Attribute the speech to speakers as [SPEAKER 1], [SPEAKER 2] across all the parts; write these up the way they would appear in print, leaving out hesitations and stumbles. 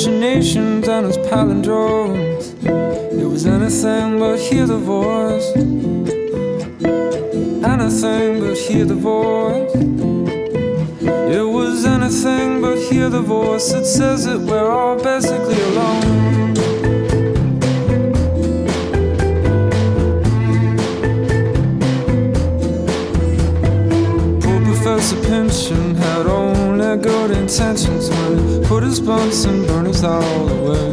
[SPEAKER 1] imaginations and his palindromes. It was anything but hear the voice. Anything but hear the voice. It was anything but hear the voice that says that we're all basically alone. Poor Professor Pynchon had only good intentions when he put his Bunsen burners all away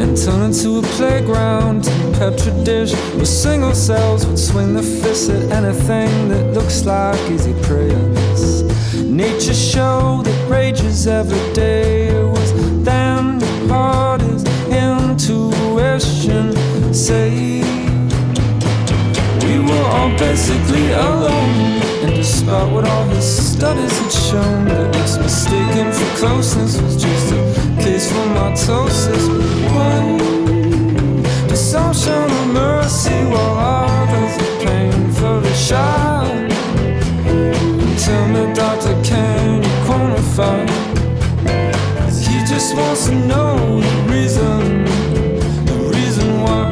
[SPEAKER 1] and turn into a playground, a petri dish where single cells would swing their fists at anything that looks like easy prey. And this nature show that rages every day was damn hard as intuition say. We were all basically alone, and despite what all his studies had shown, that what's mistaken for closeness was just a case for mitosis. Why do some show no mercy while others are painfully shy? And tell me, doctor, can you quantify? 'Cause he just wants to know the reason why.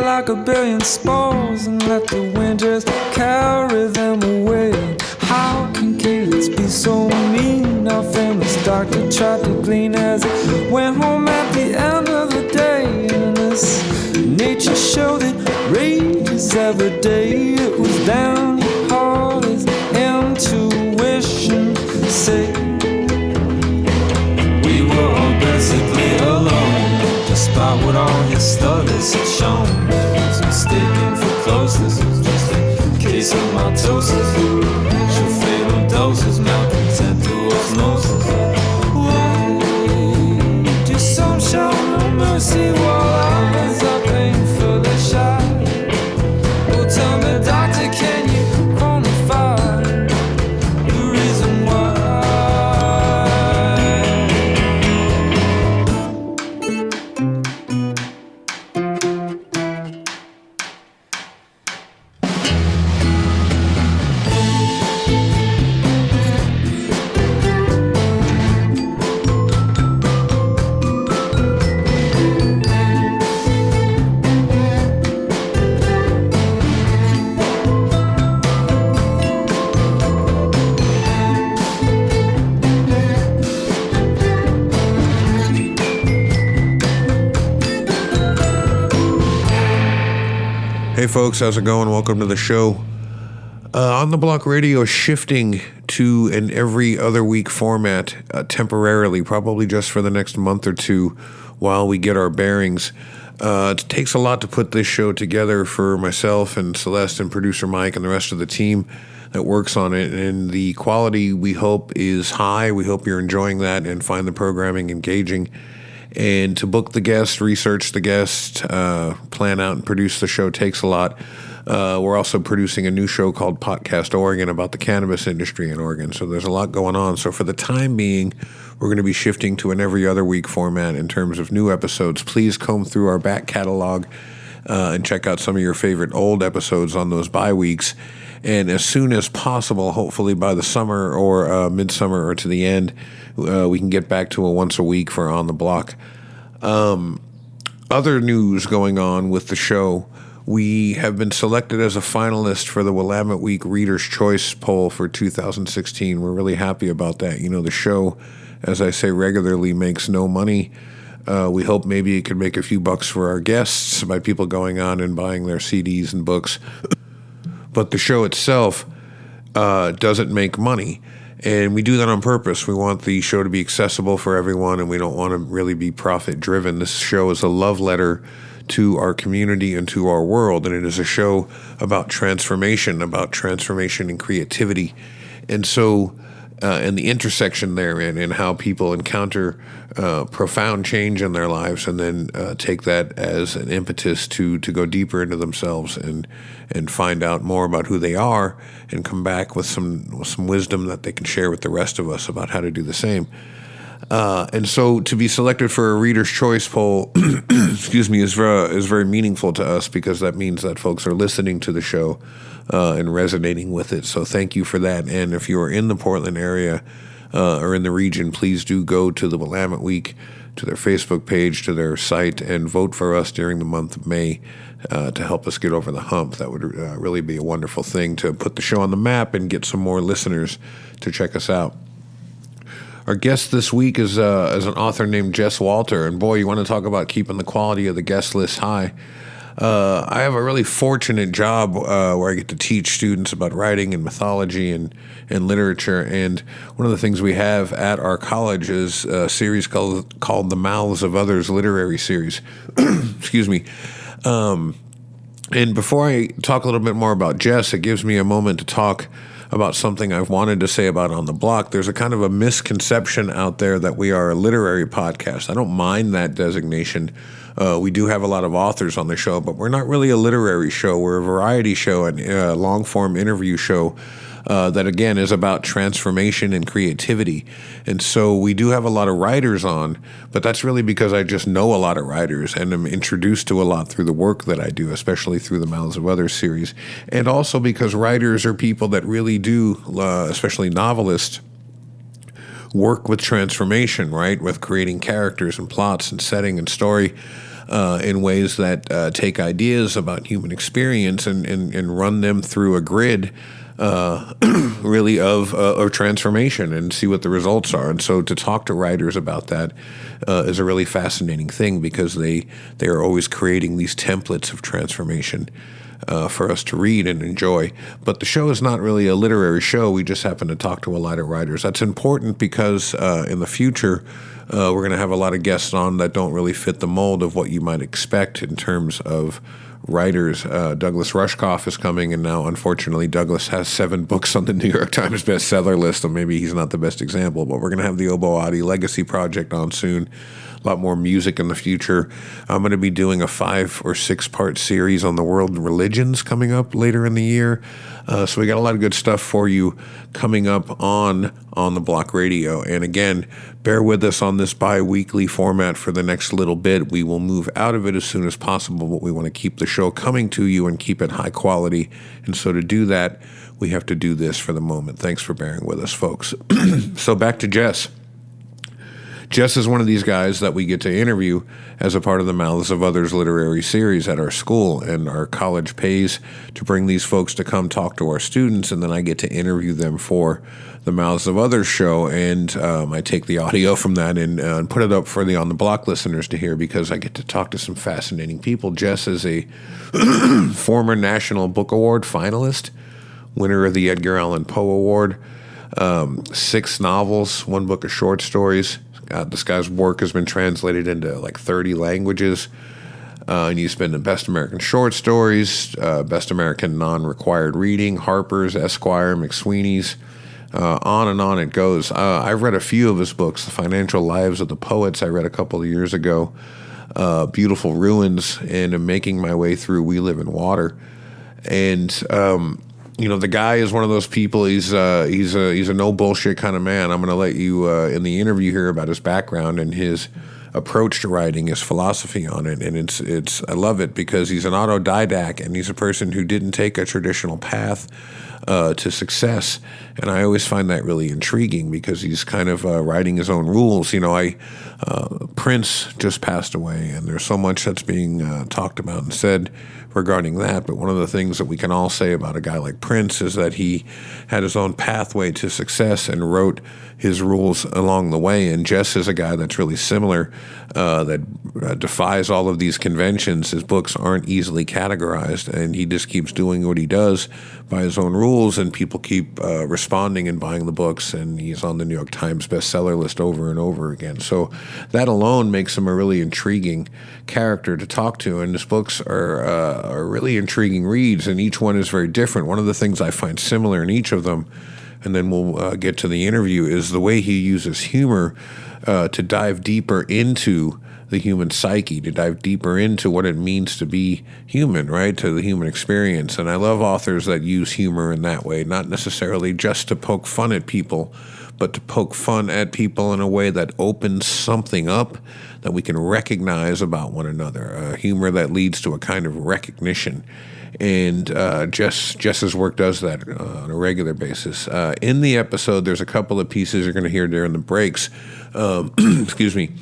[SPEAKER 1] Like a billion spores and let the wind just carry them away. How can kids be so mean? Our famous doctor tried to glean as it went home at the end of the day. And this nature show that rages every day. It was down your heart as intuition say. We were all basically alone, despite what all his studies had shown. Mistaken for closeness was just a case of mitosis. Show fatal doses, malcontent through osmosis. Why do some show no mercy while others are painfully shy? Well, tell me, doctor, can you quantify the reason why?
[SPEAKER 2] Hey folks, how's it going? Welcome to the show. On the Block Radio, shifting to an every other week format temporarily, probably just for the next month or two while we get our bearings. It takes a lot to put this show together for myself and Celeste and producer Mike and the rest of the team that works on it. And the quality, we hope, is high. We hope you're enjoying that and find the programming engaging. And to book the guest, research the guest, plan out and produce the show takes a lot. We're also producing a new show called Podcast Oregon about the cannabis industry in Oregon. So there's a lot going on. So for the time being, we're going to be shifting to an every other week format in terms of new episodes. Please comb through our back catalog and check out some of your favorite old episodes on those bye weeks. And as soon as possible, hopefully by the summer or midsummer or to the end, we can get back to a once a week for On the Block. Other news going on with the show. We have been selected as a finalist for the Willamette Week Reader's Choice poll for 2016. We're really happy about that. You know, the show, as I say regularly, makes no money. We hope maybe it could make a few bucks for our guests by people going on and buying their CDs and books. But the show itself doesn't make money. And we do that on purpose. We want the show to be accessible for everyone, and we don't want to really be profit-driven. This show is a love letter to our community and to our world. And it is a show about transformation and creativity. And so, and the intersection therein, and how people encounter profound change in their lives, and then take that as an impetus to go deeper into themselves and find out more about who they are, and come back with some wisdom that they can share with the rest of us about how to do the same. And so to be selected for a Reader's Choice poll, excuse me, is very meaningful to us, because that means that folks are listening to the show and resonating with it. So thank you for that. And if you are in the Portland area or in the region, please do go to the Willamette Week, to their Facebook page, to their site, and vote for us during the month of May to help us get over the hump. That would really be a wonderful thing to put the show on the map and get some more listeners to check us out. Our guest this week is an author named Jess Walter, and boy, you want to talk about keeping the quality of the guest list high. I have a really fortunate job where I get to teach students about writing and mythology and literature, and one of the things we have at our college is a series called The Mouths of Others Literary Series. Excuse me. And before I talk a little bit more about Jess, it gives me a moment to talk about something I've wanted to say about On the Block. There's a kind of a misconception out there that we are a literary podcast. I don't mind that designation. We do have a lot of authors on the show, but we're not really a literary show. We're a variety show, and a long-form interview show that, again, is about transformation and creativity. And so we do have a lot of writers on, but that's really because I just know a lot of writers and am introduced to a lot through the work that I do, especially through the Mouths of Others series. And also because writers are people that really do, especially novelists, work with transformation, right? With creating characters and plots and setting and story in ways that take ideas about human experience and run them through a grid really of transformation and see what the results are. And so to talk to writers about that is a really fascinating thing, because they are always creating these templates of transformation for us to read and enjoy. But the show is not really a literary show. We just happen to talk to a lot of writers. That's important because in the future, we're going to have a lot of guests on that don't really fit the mold of what you might expect in terms of writers. Douglas Rushkoff is coming, and now, unfortunately, Douglas has 7 books on the New York Times bestseller list, so maybe he's not the best example. But we're going to have the Obo Adi Legacy Project on soon. A lot more music in the future. I'm going to be doing a 5 or 6 part series on the world religions coming up later in the year. So we got a lot of good stuff for you coming up on the Block Radio. And again, bear with us on this bi-weekly format for the next little bit. We will move out of it as soon as possible, but we want to keep the show coming to you and keep it high quality. And so to do that, we have to do this for the moment. Thanks for bearing with us, folks. So back to Jess. Jess is one of these guys that we get to interview as a part of the Mouths of Others literary series at our school, and our college pays to bring these folks to come talk to our students, and then I get to interview them for the Mouths of Others show, and I take the audio from that and put it up for the On the Block listeners to hear, because I get to talk to some fascinating people. Jess is a former National Book Award finalist, winner of the Edgar Allan Poe Award, 6 novels, 1 book of short stories. This guy's work has been translated into like 30 languages. And he's been in Best American Short Stories, Best American Nonrequired Reading, Harper's, Esquire, McSweeney's, on and on it goes. I've read a few of his books. The Financial Lives of the Poets I read a couple of years ago. Beautiful Ruins, and I'm making my way through We Live in Water. And the guy is one of those people. He's a no bullshit kind of man. I'm going to let you in the interview hear about his background and his approach to writing, his philosophy on it, and it's I love it because he's an autodidact, and he's a person who didn't take a traditional path to success. And I always find that really intriguing because he's kind of writing his own rules. Prince just passed away, and there's so much that's being talked about and said regarding that. But one of the things that we can all say about a guy like Prince is that he had his own pathway to success and wrote his rules along the way. And Jess is a guy that's really similar, that defies all of these conventions. His books aren't easily categorized, and he just keeps doing what he does by his own rules, and people keep responding and buying the books, and he's on the New York Times bestseller list over and over again. So that alone makes him a really intriguing character to talk to, and his books are really intriguing reads, and each one is very different. One of the things I find similar in each of them, and then we'll get to the interview, is the way he uses humor to dive deeper into the human psyche, to dive deeper into what it means to be human, right, to the human experience. And I love authors that use humor in that way, not necessarily just to poke fun at people, but to poke fun at people in a way that opens something up that we can recognize about one another, humor that leads to a kind of recognition. And Jess's work does that on a regular basis. In the episode, there's a couple of pieces you're going to hear during the breaks. Excuse me.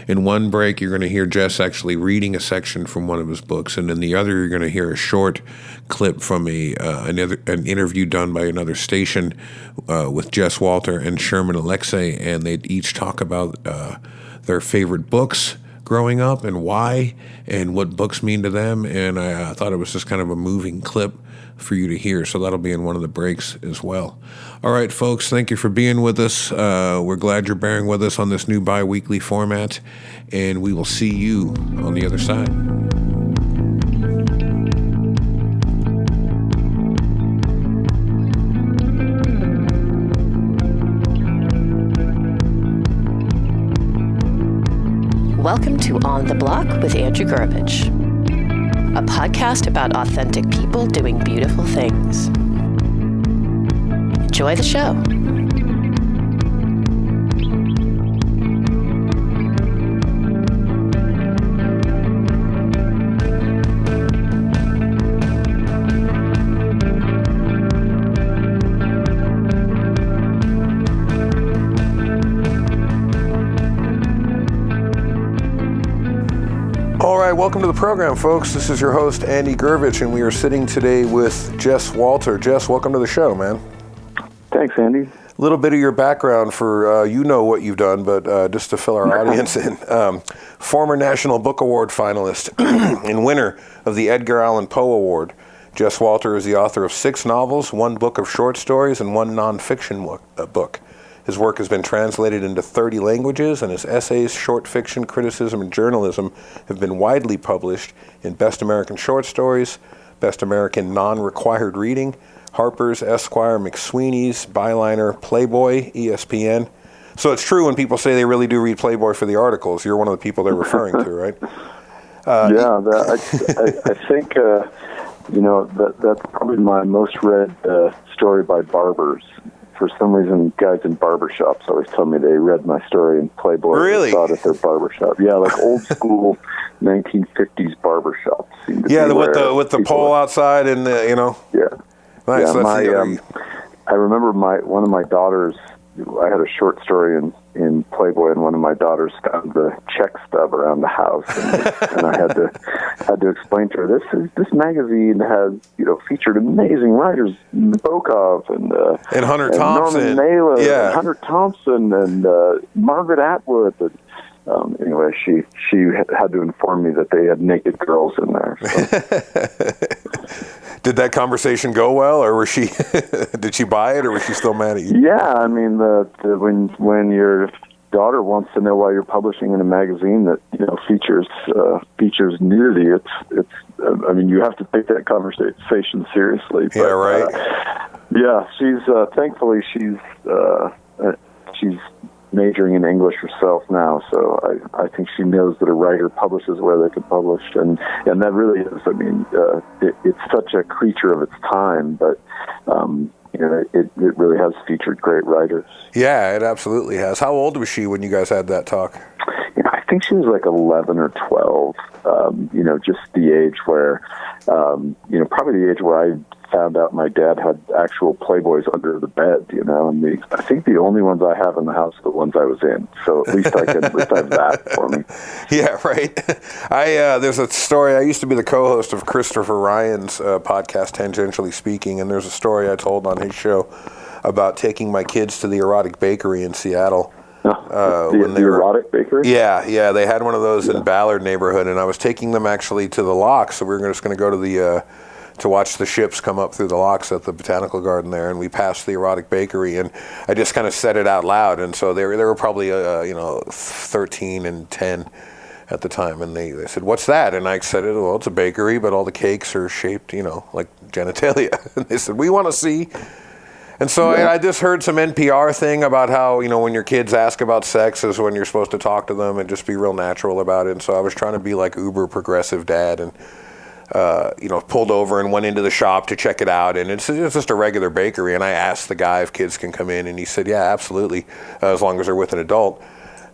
[SPEAKER 2] In one break, you're going to hear Jess actually reading a section from one of his books, and in the other, you're going to hear a short clip from an interview done by another station with Jess Walter and Sherman Alexie, and they each talk about their favorite books growing up and why, and what books mean to them. And I thought it was just kind of a moving clip for you to hear, so that'll be in one of the breaks as well. All right, folks, thank you for being with us. We're glad you're bearing with us on this new bi-weekly format, and we will see you on the other side.
[SPEAKER 3] Welcome to On the Block with Andrew Gurovich, a podcast about authentic people doing beautiful things. Enjoy the show.
[SPEAKER 2] Welcome to the program, folks. This is your host, Andy Gurovich, and we are sitting today with Jess Walter. Jess, welcome to the show, man.
[SPEAKER 4] Thanks, Andy.
[SPEAKER 2] A little bit of your background for, you know what you've done, but just to fill our audience in. Former National Book Award finalist and winner of the Edgar Allan Poe Award. Jess Walter is the author of 6 novels, 1 book of short stories, and 1 nonfiction book. His work has been translated into 30 languages, and his essays, short fiction, criticism, and journalism have been widely published in Best American Short Stories, Best American Nonrequired Reading, Harper's, Esquire, McSweeney's, Byliner, Playboy, ESPN. So it's true when people say they really do read Playboy for the articles. You're one of the people they're referring to, right?
[SPEAKER 4] I think, that's probably my most read story by barbers. For some reason, guys in barbershops always tell me they read my story in Playboy.
[SPEAKER 2] Really?
[SPEAKER 4] And saw it at their barbershop. Yeah, like old school 1950s barbershops.
[SPEAKER 2] With the pole outside and
[SPEAKER 4] Yeah.
[SPEAKER 2] Nice.
[SPEAKER 4] Yeah, I remember one of my daughters. I had a short story in Playboy, and one of my daughters found the check stub around the house, and I had to explain to her this magazine has featured amazing writers, Nabokov
[SPEAKER 2] and Hunter Thompson,
[SPEAKER 4] Norman Mailer, and Hunter Thompson, and Margaret Atwood. And, anyway, she had to inform me that they had naked girls in there. So.
[SPEAKER 2] Did that conversation go well, or was she? Did she buy it, or was she still mad at you?
[SPEAKER 4] Yeah, I mean, when your daughter wants to know why you're publishing in a magazine that features nudity, it's. I mean, you have to take that conversation seriously. But,
[SPEAKER 2] yeah, right.
[SPEAKER 4] Thankfully she's majoring in English herself now, so I think she knows that a writer publishes where they can publish, and that really is, I mean, it's such a creature of its time, but it really has featured great writers.
[SPEAKER 2] Yeah, it absolutely has. How old was she when you guys had that talk?
[SPEAKER 4] I think she was like 11 or 12, just the age where, probably the age where I found out my dad had actual Playboys under the bed, you know, and I think the only ones I have in the house are the ones I was in. So at least I have that for me.
[SPEAKER 2] Yeah, right. There's a story. I used to be the co-host of Christopher Ryan's podcast, Tangentially Speaking, and there's a story I told on his show about taking my kids to the Erotic Bakery in Seattle.
[SPEAKER 4] The Erotic Bakery?
[SPEAKER 2] Yeah, they had one of those in Ballard neighborhood, and I was taking them actually to the locks. So we were just going to go to to watch the ships come up through the locks at the Botanical Garden there, and we passed the Erotic Bakery, and I just kind of said it out loud, and so they were probably 13 and 10 at the time, and they said, "What's that?" And I said, "Well, it's a bakery, but all the cakes are shaped, like genitalia." And they said, "We want to see." And so I just heard some NPR thing about how, when your kids ask about sex is when you're supposed to talk to them and just be real natural about it. And so I was trying to be like uber progressive dad and, pulled over and went into the shop to check it out. And it's just a regular bakery. And I asked the guy if kids can come in, and he said, yeah, absolutely, as long as they're with an adult.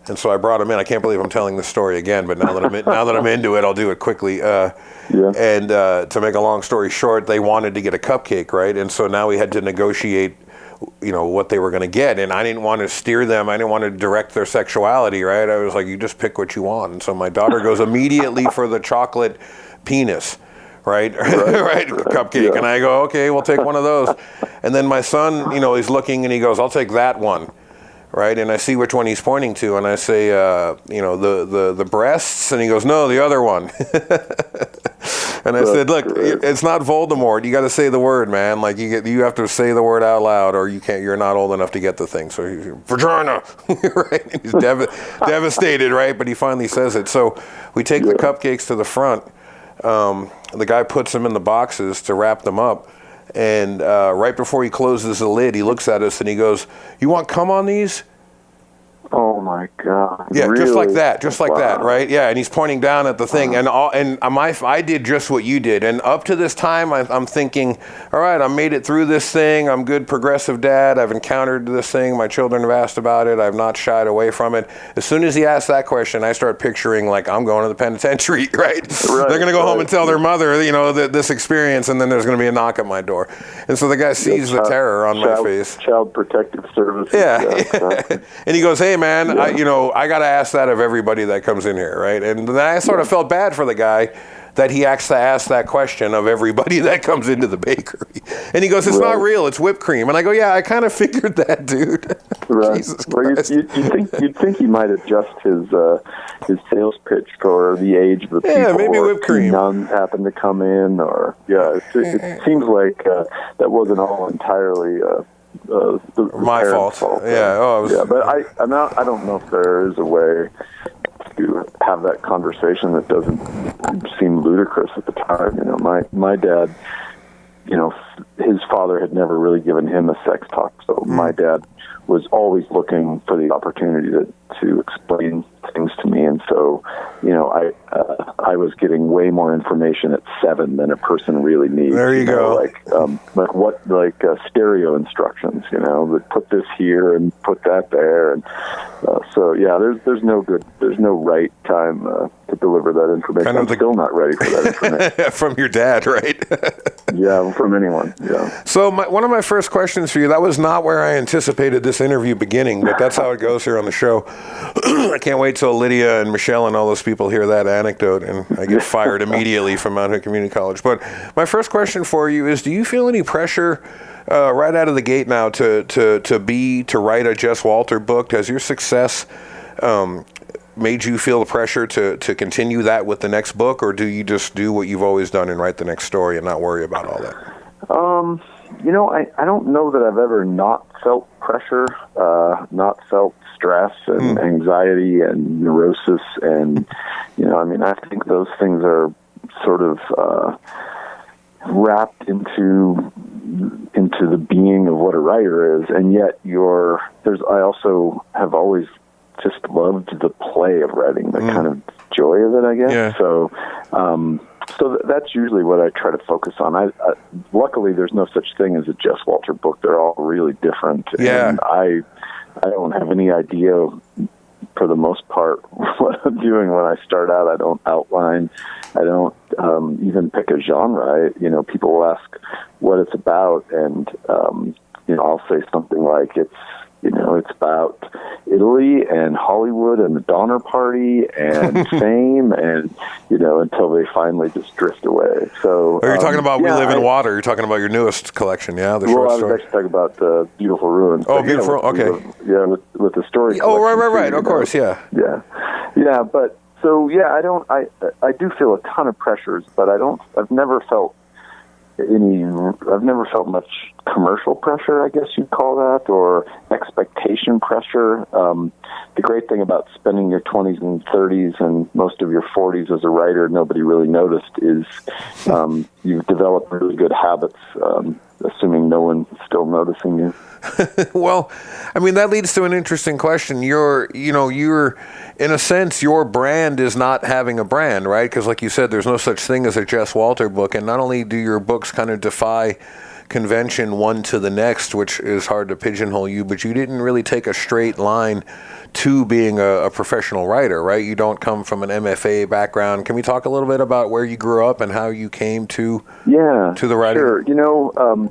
[SPEAKER 2] And so I brought him in. I can't believe I'm telling this story again, but now that I'm into it, I'll do it quickly. And to make a long story short, they wanted to get a cupcake, right? And so now we had to negotiate, what they were going to get. And I didn't want to steer them. I didn't want to direct their sexuality, right? I was like, you just pick what you want. And so my daughter goes immediately for the chocolate penis, right? Right, cupcake. Yeah. And I go, okay, we'll take one of those. And then my son, he's looking and he goes, I'll take that one. Right, and I see which one he's pointing to, and I say, the breasts, and he goes, no, the other one. And I said, look, it's not Voldemort. You got to say the word, man. Like you have to say the word out loud, or you can't. You're not old enough to get the thing. So he's vagina, right? And he's devastated, right? But he finally says it. So we take the cupcakes to the front. The guy puts them in the boxes to wrap them up. And right before he closes the lid, he looks at us and he goes, you want cum on these?
[SPEAKER 4] Oh my God!
[SPEAKER 2] Yeah,
[SPEAKER 4] really?
[SPEAKER 2] just like that, right? Yeah, and he's pointing down at the thing, and I did just what you did. And up to this time, I'm thinking, all right, I made it through this thing. I'm good, progressive dad. I've encountered this thing. My children have asked about it. I've not shied away from it. As soon as he asked that question, I start picturing like I'm going to the penitentiary, right? They're going to go home and tell their mother, this experience, and then there's going to be a knock at my door. And so the guy sees the terror on my face.
[SPEAKER 4] Child Protective Services.
[SPEAKER 2] Yeah. And he goes, hey, man, I got to ask that of everybody that comes in here, right? And then I sort of felt bad for the guy that he actually asked that question of everybody that comes into the bakery. And he goes, it's not real, it's whipped cream. And I go, yeah, I kind of figured that, dude.
[SPEAKER 4] Right.
[SPEAKER 2] Jesus
[SPEAKER 4] well,
[SPEAKER 2] Christ.
[SPEAKER 4] you'd think he might adjust his sales pitch for the age of the people.
[SPEAKER 2] Yeah, maybe whipped cream.
[SPEAKER 4] Nuns happen to come in, or it seems like that wasn't all entirely
[SPEAKER 2] my fault. Yeah.
[SPEAKER 4] But I don't know if there is a way to have that conversation that doesn't seem ludicrous at the time. My dad, his father had never really given him a sex talk, so my dad was always looking for the opportunity to explain things to me, and so I was getting way more information at 7 than a person really needs.
[SPEAKER 2] There you go.
[SPEAKER 4] Like stereo instructions. Put this here and put that there, and there's no right time to deliver that information. I'm still not ready for that information.
[SPEAKER 2] From your dad, right?
[SPEAKER 4] Yeah, from anyone. Yeah.
[SPEAKER 2] So one of my first questions for you, that was not where I anticipated this interview beginning, but that's how it goes here on the show. I can't wait till Lydia and Michelle and all those people hear that anecdote, and I get fired immediately from Mount Hood Community College. But my first question for you is, do you feel any pressure right out of the gate now to write a Jess Walter book? Has your success made you feel the pressure to continue that with the next book, or do you just do what you've always done and write the next story and not worry about all that?
[SPEAKER 4] I don't know that I've ever not felt pressure, not felt stress and anxiety and neurosis, and I think those things are sort of wrapped into the being of what a writer is, and yet I also have always just loved the play of writing, the kind of joy of it, I guess. Yeah. So that's usually what I try to focus on. Luckily, there's no such thing as a Jess Walter book. They're all really different.
[SPEAKER 2] Yeah.
[SPEAKER 4] And I don't have any idea for the most part, what I'm doing when I start out. I don't outline. I don't even pick a genre. People will ask what it's about, and I'll say something like it's about Italy and Hollywood and the Donner Party and fame, and until they finally just drift away. So,
[SPEAKER 2] you're talking about We Live in Water. You're talking about your newest collection, yeah? The short story.
[SPEAKER 4] I was actually talking about Beautiful Ruins.
[SPEAKER 2] Oh, Beautiful. Okay.
[SPEAKER 4] With the story.
[SPEAKER 2] Oh, right. Of course, yeah.
[SPEAKER 4] Yeah. But so I do feel a ton of pressures, but I've never felt much commercial pressure, I guess you'd call that, or expectation pressure. The great thing about spending your 20s and 30s and most of your 40s as a writer, nobody really noticed, is you've developed really good habits, assuming no one's still noticing you.
[SPEAKER 2] Well, I mean, that leads to an interesting question. You're, in a sense, your brand is not having a brand, right? Because like you said, there's no such thing as a Jess Walter book. And not only do your books kind of defy convention one to the next, which is hard to pigeonhole you, but you didn't really take a straight line to being a professional writer, right? You don't come from an MFA background. Can we talk a little bit about where you grew up and how you came to the writing?
[SPEAKER 4] Sure.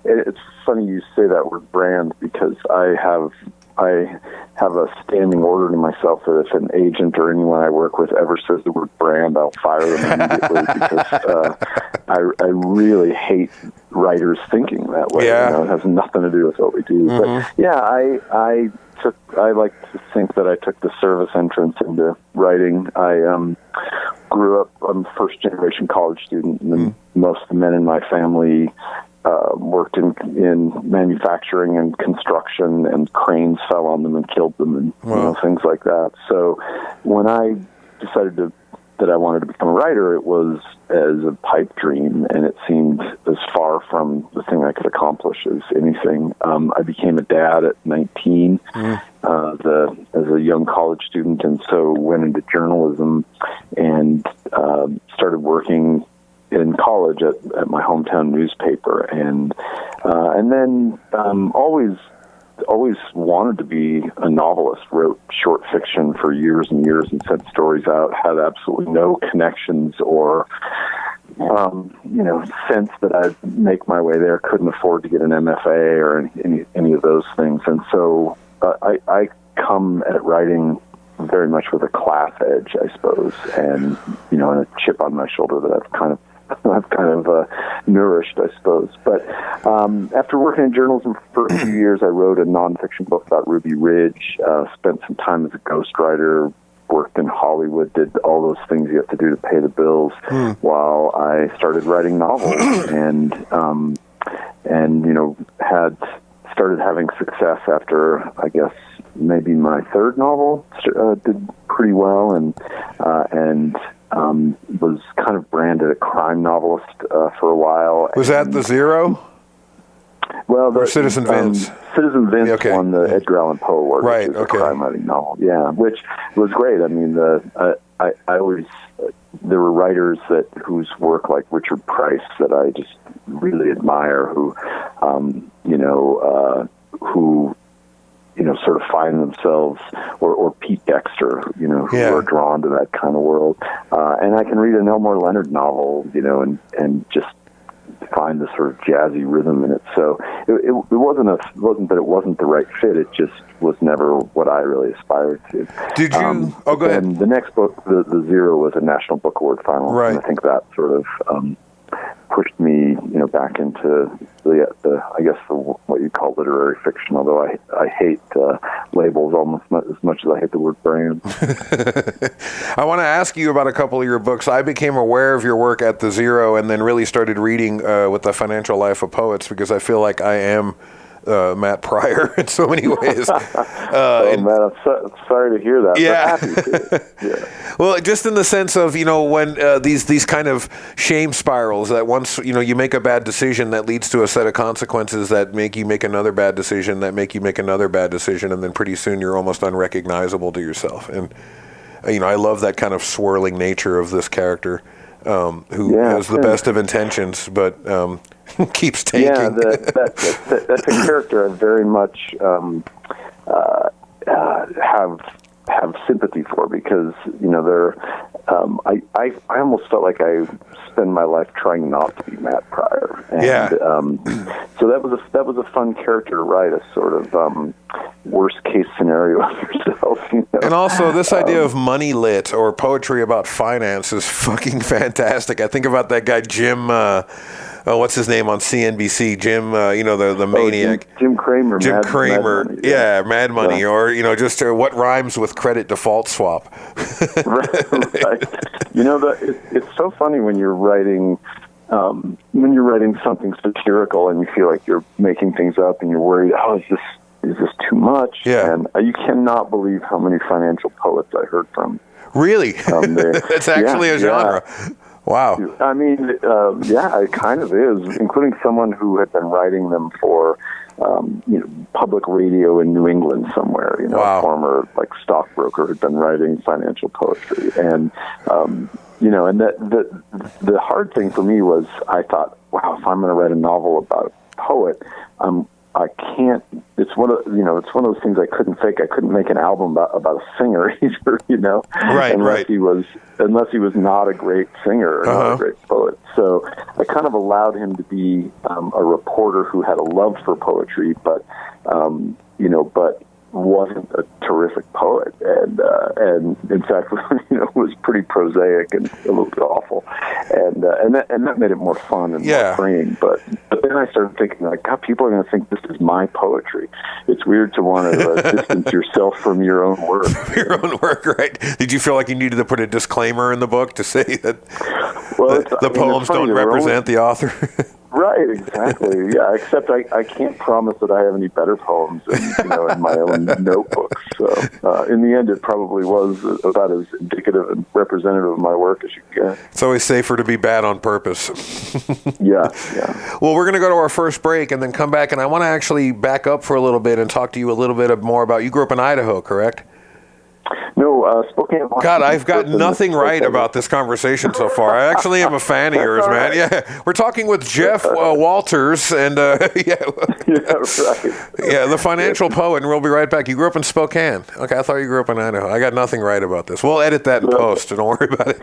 [SPEAKER 4] It's funny you say that word brand, because I have a standing order to myself that if an agent or anyone I work with ever says the word brand, I'll fire them immediately because I really hate writers thinking that way.
[SPEAKER 2] Yeah.
[SPEAKER 4] It has nothing to do with what we do.
[SPEAKER 2] Mm-hmm.
[SPEAKER 4] But I like to think that I took the service entrance into writing. I grew up, I'm a first-generation college student, and most of the men in my family worked in manufacturing and construction, and cranes fell on them and killed them, and things like that. So when I decided that I wanted to become a writer, it was as a pipe dream, and it seemed as far from the thing I could accomplish as anything. I became a dad at 19 as a young college student, and so went into journalism and started working in college at my hometown newspaper, and then always wanted to be a novelist. Wrote short fiction for years and years and sent stories out. Had absolutely no connections or sense that I'd make my way there. Couldn't afford to get an MFA or any of those things, and so I come at writing very much with a class edge, I suppose, and and a chip on my shoulder that I've kind of nourished, I suppose. But after working in journalism for a few years, I wrote a nonfiction book about Ruby Ridge, spent some time as a ghostwriter, worked in Hollywood, did all those things you have to do to pay the bills while I started writing novels, and had started having success after, I guess, maybe my third novel did pretty well, and was kind of branded a crime novelist for a while.
[SPEAKER 2] Was that The Zero?
[SPEAKER 4] Well,
[SPEAKER 2] or Citizen Vince?
[SPEAKER 4] Citizen Vince won the Edgar Allan Poe Award, which is a crime writing novel. Yeah, which was great. I mean, I always there were writers whose work, like Richard Price, that I just really admire, who sort of find themselves, or Pete Dexter, who are drawn to that kind of world. And I can read an Elmore Leonard novel, and just find the sort of jazzy rhythm in it. So it wasn't that it wasn't the right fit. It just was never what I really aspired to.
[SPEAKER 2] Did you? Go ahead.
[SPEAKER 4] And the next book, the Zero, was a National Book Award finalist.
[SPEAKER 2] Right.
[SPEAKER 4] And I think that sort of pushed me, back into what you call literary fiction. Although I hate labels almost as much as I hate the word brand.
[SPEAKER 2] I want to ask you about a couple of your books. I became aware of your work at The Zero, and then really started reading with The Financial Life of Poets, because I feel like I am Matt Pryor in so many ways.
[SPEAKER 4] Man, I'm sorry to hear that.
[SPEAKER 2] Yeah.
[SPEAKER 4] But happy to. Yeah.
[SPEAKER 2] Well, just in the sense of, when these kind of shame spirals, that once, you make a bad decision that leads to a set of consequences that make you make another bad decision, that make you make another bad decision, and then pretty soon you're almost unrecognizable to yourself. And, I love that kind of swirling nature of this character, who has the best of intentions, but keeps taking.
[SPEAKER 4] Yeah, that's a character I very much have have sympathy for, because they're. I almost felt like I spend my life trying not to be Matt Pryor. And, so that was a fun character to write, a sort of worst case scenario of yourself.
[SPEAKER 2] And also, this idea of money lit or poetry about finance is fucking fantastic. I think about that guy Jim. What's his name on CNBC? Jim, the maniac.
[SPEAKER 4] Jim Cramer.
[SPEAKER 2] Jim Cramer.
[SPEAKER 4] Mad Money,
[SPEAKER 2] yeah, Mad Money, or just what rhymes with credit default swap.
[SPEAKER 4] right. It's so funny when you're writing something satirical and you feel like you're making things up and you're worried, is this too much?
[SPEAKER 2] Yeah.
[SPEAKER 4] And you cannot believe how many financial poets I heard from.
[SPEAKER 2] Really? It's actually a genre.
[SPEAKER 4] Yeah.
[SPEAKER 2] Wow.
[SPEAKER 4] I mean, it kind of is, including someone who had been writing them for, public radio in New England somewhere.
[SPEAKER 2] Wow.
[SPEAKER 4] A former stockbroker who'd been writing financial poetry, and and the hard thing for me was I thought, wow, if I'm going to write a novel about a poet, I can't. It's one of those things I couldn't fake. I couldn't make an album about a singer either.
[SPEAKER 2] Right,
[SPEAKER 4] unless he was not a great singer or not a great poet. So I kind of allowed him to be a reporter who had a love for poetry, but wasn't a terrific poet, and in fact, was pretty prosaic and a little bit awful, and that made it more fun and more freeing. But then I started thinking, God, people are going to think this is my poetry. It's weird to want to distance yourself from your own work.
[SPEAKER 2] Your own work, right? Did you feel like you needed to put a disclaimer in the book to say that the poems don't represent the author?
[SPEAKER 4] Right, exactly. Yeah, except I can't promise that I have any better poems in my own notebooks. So in the end, it probably was about as indicative and representative of my work as you can.
[SPEAKER 2] It's always safer to be bad on purpose.
[SPEAKER 4] Yeah.
[SPEAKER 2] Well, we're going to go to our first break and then come back, and I want to actually back up for a little bit and talk to you a little bit more about, you grew up in Idaho, correct?
[SPEAKER 4] No, Spokane.
[SPEAKER 2] God, I've got nothing right about this conversation so far. I actually am a fan of yours, man. Yeah, we're talking with Jess Walters, and
[SPEAKER 4] right.
[SPEAKER 2] the financial poet, and we'll be right back. You grew up in Spokane. Okay, I thought you grew up in Idaho. I got nothing right about this. We'll edit that in post, and don't worry about it.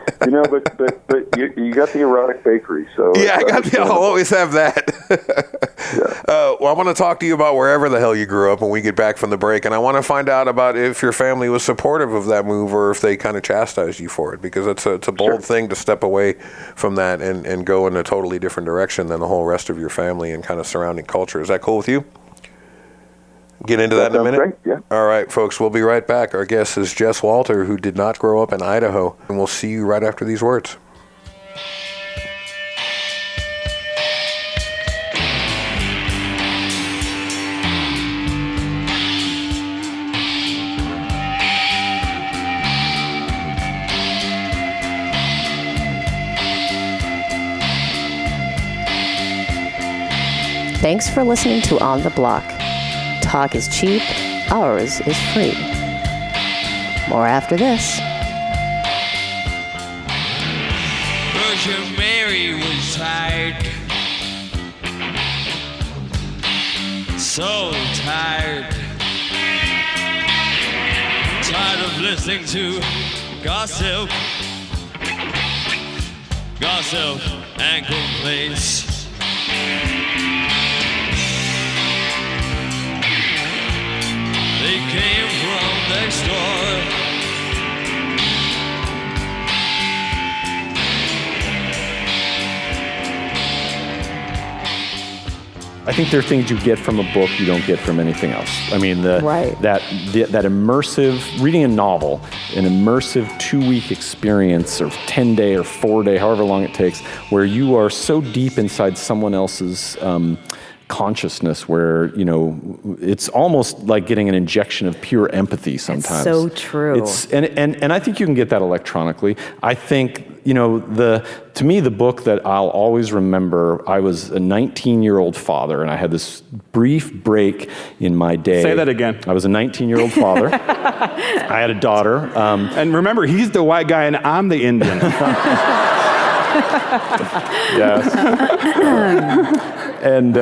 [SPEAKER 4] But you got the erotic bakery, so
[SPEAKER 2] yeah, I'll always have that. Well, I want to talk to you about wherever the hell you grew up when we get back from the break, and I want to find out about if your family was supportive of that move or if they kind of chastised you for it, because it's a bold thing to step away from that and go in a totally different direction than the whole rest of your family and kind of surrounding culture. Is that cool with you? Get into that in a minute?
[SPEAKER 4] Great, yeah.
[SPEAKER 2] All right, folks, we'll be right back. Our guest is Jess Walter, who did not grow up in Idaho, and we'll see you right after these words.
[SPEAKER 3] Thanks for listening to On the Block. Talk is cheap, ours is free. More after this.
[SPEAKER 5] Virgin Mary was tired, so tired, tired of listening to gossip and complaints. They came from next door.
[SPEAKER 6] I think there are things you get from a book you don't get from anything else. I mean, that immersive, reading a novel, an immersive 2-week experience or 10-day or 4-day, however long it takes, where you are so deep inside someone else's consciousness where, it's almost like getting an injection of pure empathy sometimes.
[SPEAKER 7] It's so true.
[SPEAKER 6] And I think you can get that electronically. I think, to me, the book that I'll always remember, I was a 19-year-old father, and I had this brief break in my day.
[SPEAKER 8] Say that again.
[SPEAKER 6] I was a 19-year-old father. I had a daughter.
[SPEAKER 8] And remember, he's the white guy and I'm the Indian.
[SPEAKER 6] Yes. And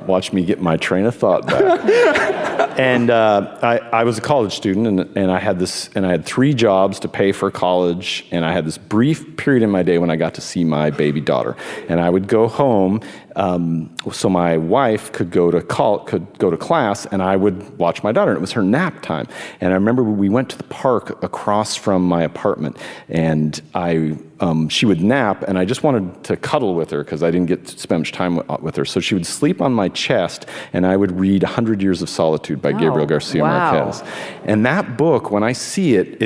[SPEAKER 6] watch me get my train of thought back. And I was a college student, and I had 3 jobs to pay for college, and I had this brief period in my day when I got to see my baby daughter. And I would go home so my wife could go to class, and I would watch my daughter. And it was her nap time. And I remember we went to the park across from my apartment, and she would nap, and I just wanted to cuddle with her because I didn't get to spend much time with her. So she would sleep on my chest, and I would read 100 Years of Solitude by Gabriel Garcia Marquez. And that book, when I see it,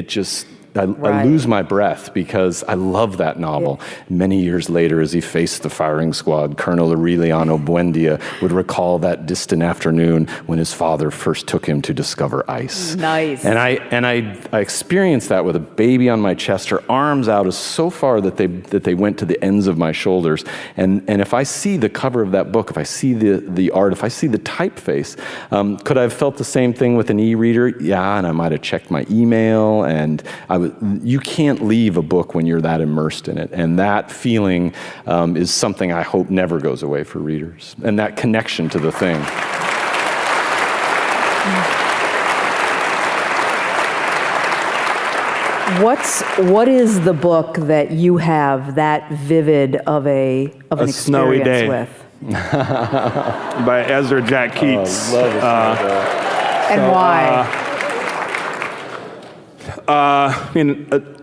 [SPEAKER 6] I lose my breath because I love that novel. Many years later, as he faced the firing squad, Colonel Aureliano Buendia would recall that distant afternoon when his father first took him to discover ice.
[SPEAKER 7] Nice.
[SPEAKER 6] And I experienced that with a baby on my chest, her arms out as so far that they went to the ends of my shoulders. And if I see the cover of that book, if I see the art, if I see the typeface, could I have felt the same thing with an e-reader? Yeah, and I might have checked my email, and you can't leave a book when you're that immersed in it. And that feeling is something I hope never goes away for readers. And that connection to the thing.
[SPEAKER 7] What is the book that you have that vivid of an experience
[SPEAKER 8] Snowy Day.
[SPEAKER 7] with?
[SPEAKER 8] By Ezra Jack Keats.
[SPEAKER 6] Oh, I love it.
[SPEAKER 7] And why?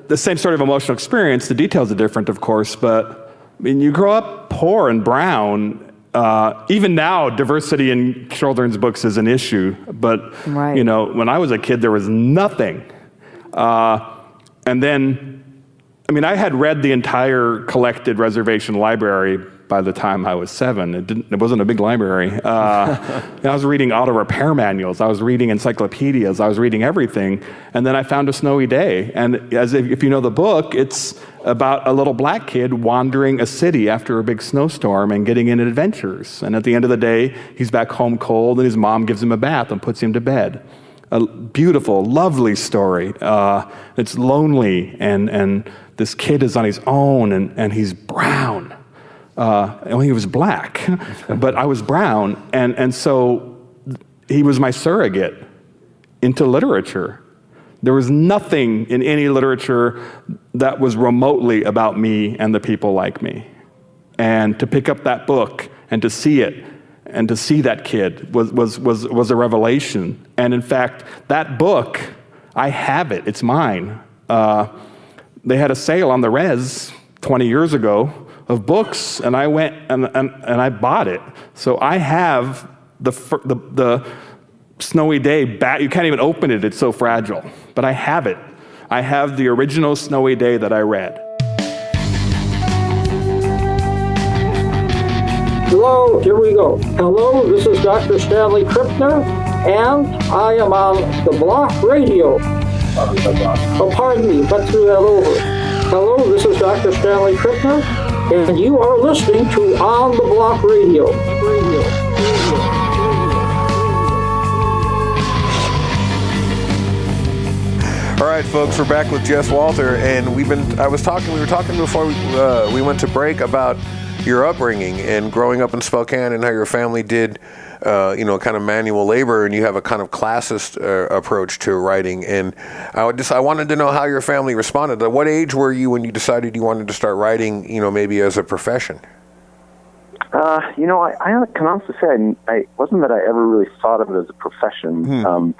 [SPEAKER 8] The same sort of emotional experience. The details are different, of course, but you grow up poor and brown. Even now, diversity in children's books is an issue. But when I was a kid, there was nothing. And then, I had read the entire collected reservation library by the time I was 7. It wasn't a big library. I was reading auto repair manuals. I was reading encyclopedias. I was reading everything. And then I found A Snowy Day. And if you know the book, it's about a little black kid wandering a city after a big snowstorm and getting in adventures. And at the end of the day, he's back home cold, and his mom gives him a bath and puts him to bed. A beautiful, lovely story. It's lonely, and this kid is on his own, and he's brown. He was black, but I was brown, and so he was my surrogate into literature. There was nothing in any literature that was remotely about me and the people like me. And to pick up that book and to see it and to see that kid was a revelation. And in fact, that book, I have it. It's mine. They had a sale on the Res 20 years ago of books, and I went and I bought it. So I have the Snowy Day back. You can't even open it. It's so fragile. But I have it. I have the original Snowy Day that I read.
[SPEAKER 9] Hello, here we go. Hello, this is Dr. Stanley Krippner, and I am on the Block Radio. Oh, pardon me, but threw that over. Hello, this is Dr. Stanley Krippner, and you are listening to On the Block Radio.
[SPEAKER 2] All right, folks, we're back with Jess Walter, and we were talking before we went to break about your upbringing and growing up in Spokane and how your family did, kind of manual labor, and you have a kind of classist approach to writing. And I wanted to know how your family responded. At what age were you when you decided you wanted to start writing, maybe as a profession?
[SPEAKER 4] I can honestly say I wasn't that I ever really thought of it as a profession.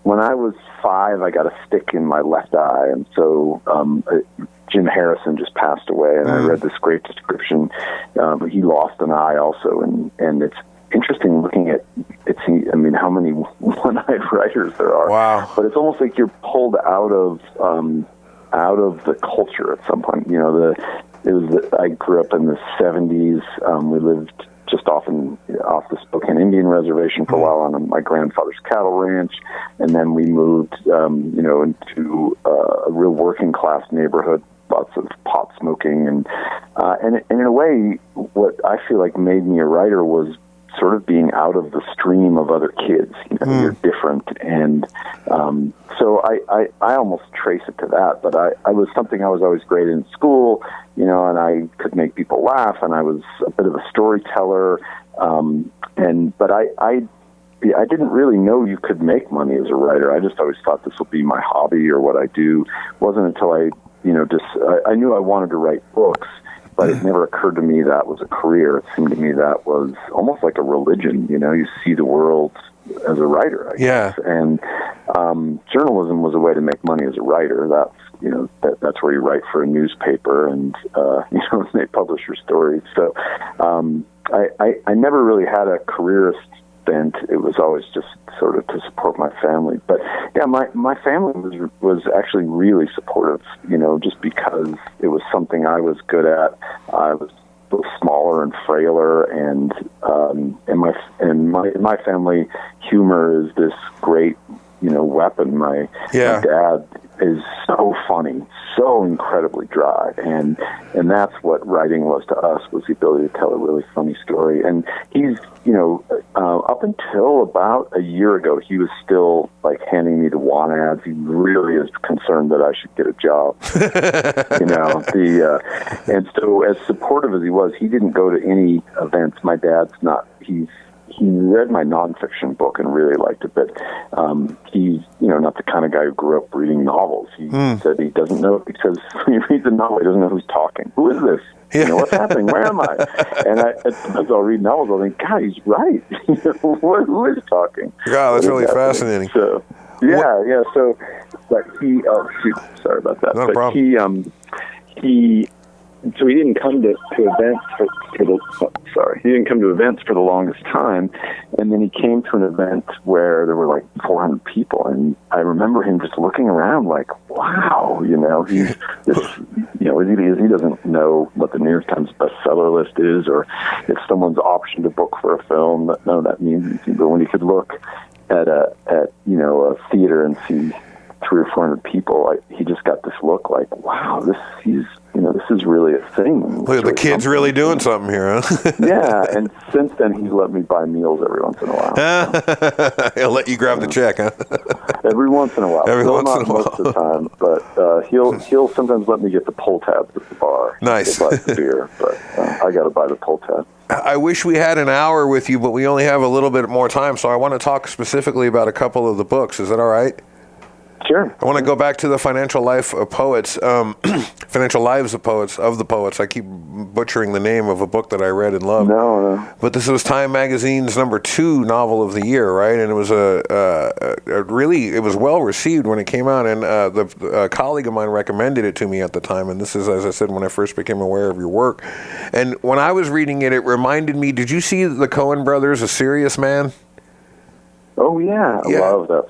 [SPEAKER 4] When I was 5, I got a stick in my left eye, and so Jim Harrison just passed away, and I read this great description. He lost an eye also, and it's interesting looking at how many one-eyed writers there are.
[SPEAKER 2] Wow!
[SPEAKER 4] But it's almost like you're pulled out of the culture at some point. I grew up in the 70s. We lived just off the Spokane Indian Reservation for a while on my grandfather's cattle ranch, and then we moved, into a real working class neighborhood, lots of pot smoking, and in a way, what I feel like made me a writer was sort of being out of the stream of other kids. You're different, and so I almost trace it to that. But I was something I was always great in school, and I could make people laugh, and I was a bit of a storyteller. But I I didn't really know you could make money as a writer. I just always thought this will be my hobby or what I do. It wasn't until I knew I wanted to write books, but it never occurred to me that was a career. It seemed to me that was almost like a religion. You see the world as a writer, I guess. And journalism was a way to make money as a writer. That's where you write for a newspaper, and they publish your stories. So I never really had a careerist bent. It was always just sort of to support my family. But yeah, my family was actually really supportive, just because it was something I was good at. I was smaller and frailer, and in my family, humor is this great, weapon. My dad is so funny, so incredibly dry, and that's what writing was to us, was the ability to tell a really funny story. And he's, up until about a year ago, he was still like handing me the want ads. He really is concerned that I should get a job. And so as supportive as he was, he didn't go to any events. My dad's not. He read my nonfiction book and really liked it, but he's not the kind of guy who grew up reading novels. He said he doesn't know, because when he reads a novel, he doesn't know who's talking. Who is this? What's happening? Where am I? And as I'll read novels, I'll think, God, he's right. Who is talking?
[SPEAKER 2] God, that's really fascinating.
[SPEAKER 4] So, yeah. So, but sorry about that.
[SPEAKER 2] Not a problem.
[SPEAKER 4] So he didn't come to events he didn't come to events for the longest time, and then he came to an event where there were like 400 people, and I remember him just looking around like, wow, he's this, he doesn't know what the New York Times bestseller list is, or if someone's optioned a book for a film. None of that means anything. But when he could look at a theater and see 300 or 400 people, he just got this look like, wow, this is really a thing.
[SPEAKER 2] Look, the kid's really doing something here, huh?
[SPEAKER 4] Yeah, and since then he's let me buy meals every once in a while.
[SPEAKER 2] He'll let you grab the check, huh?
[SPEAKER 4] Every once in a while.
[SPEAKER 2] Most
[SPEAKER 4] of the time, but he'll sometimes let me get the pull tabs at the bar.
[SPEAKER 2] Nice.
[SPEAKER 4] He buys the beer, but I got to buy the pull tab.
[SPEAKER 2] I wish we had an hour with you, but we only have a little bit more time, so I want to talk specifically about a couple of the books. Is that all right?
[SPEAKER 4] Sure.
[SPEAKER 2] I want to go back to the Financial Life of Poets, Financial Lives of the Poets. I keep butchering the name of a book that I read and loved.
[SPEAKER 4] No.
[SPEAKER 2] But this was Time Magazine's #2 novel of the year, right? And it was it was well received when it came out. And a colleague of mine recommended it to me at the time. And this is, as I said, when I first became aware of your work. And when I was reading it, it reminded me. Did you see the Coen Brothers, A Serious Man?
[SPEAKER 4] Oh yeah, I love that.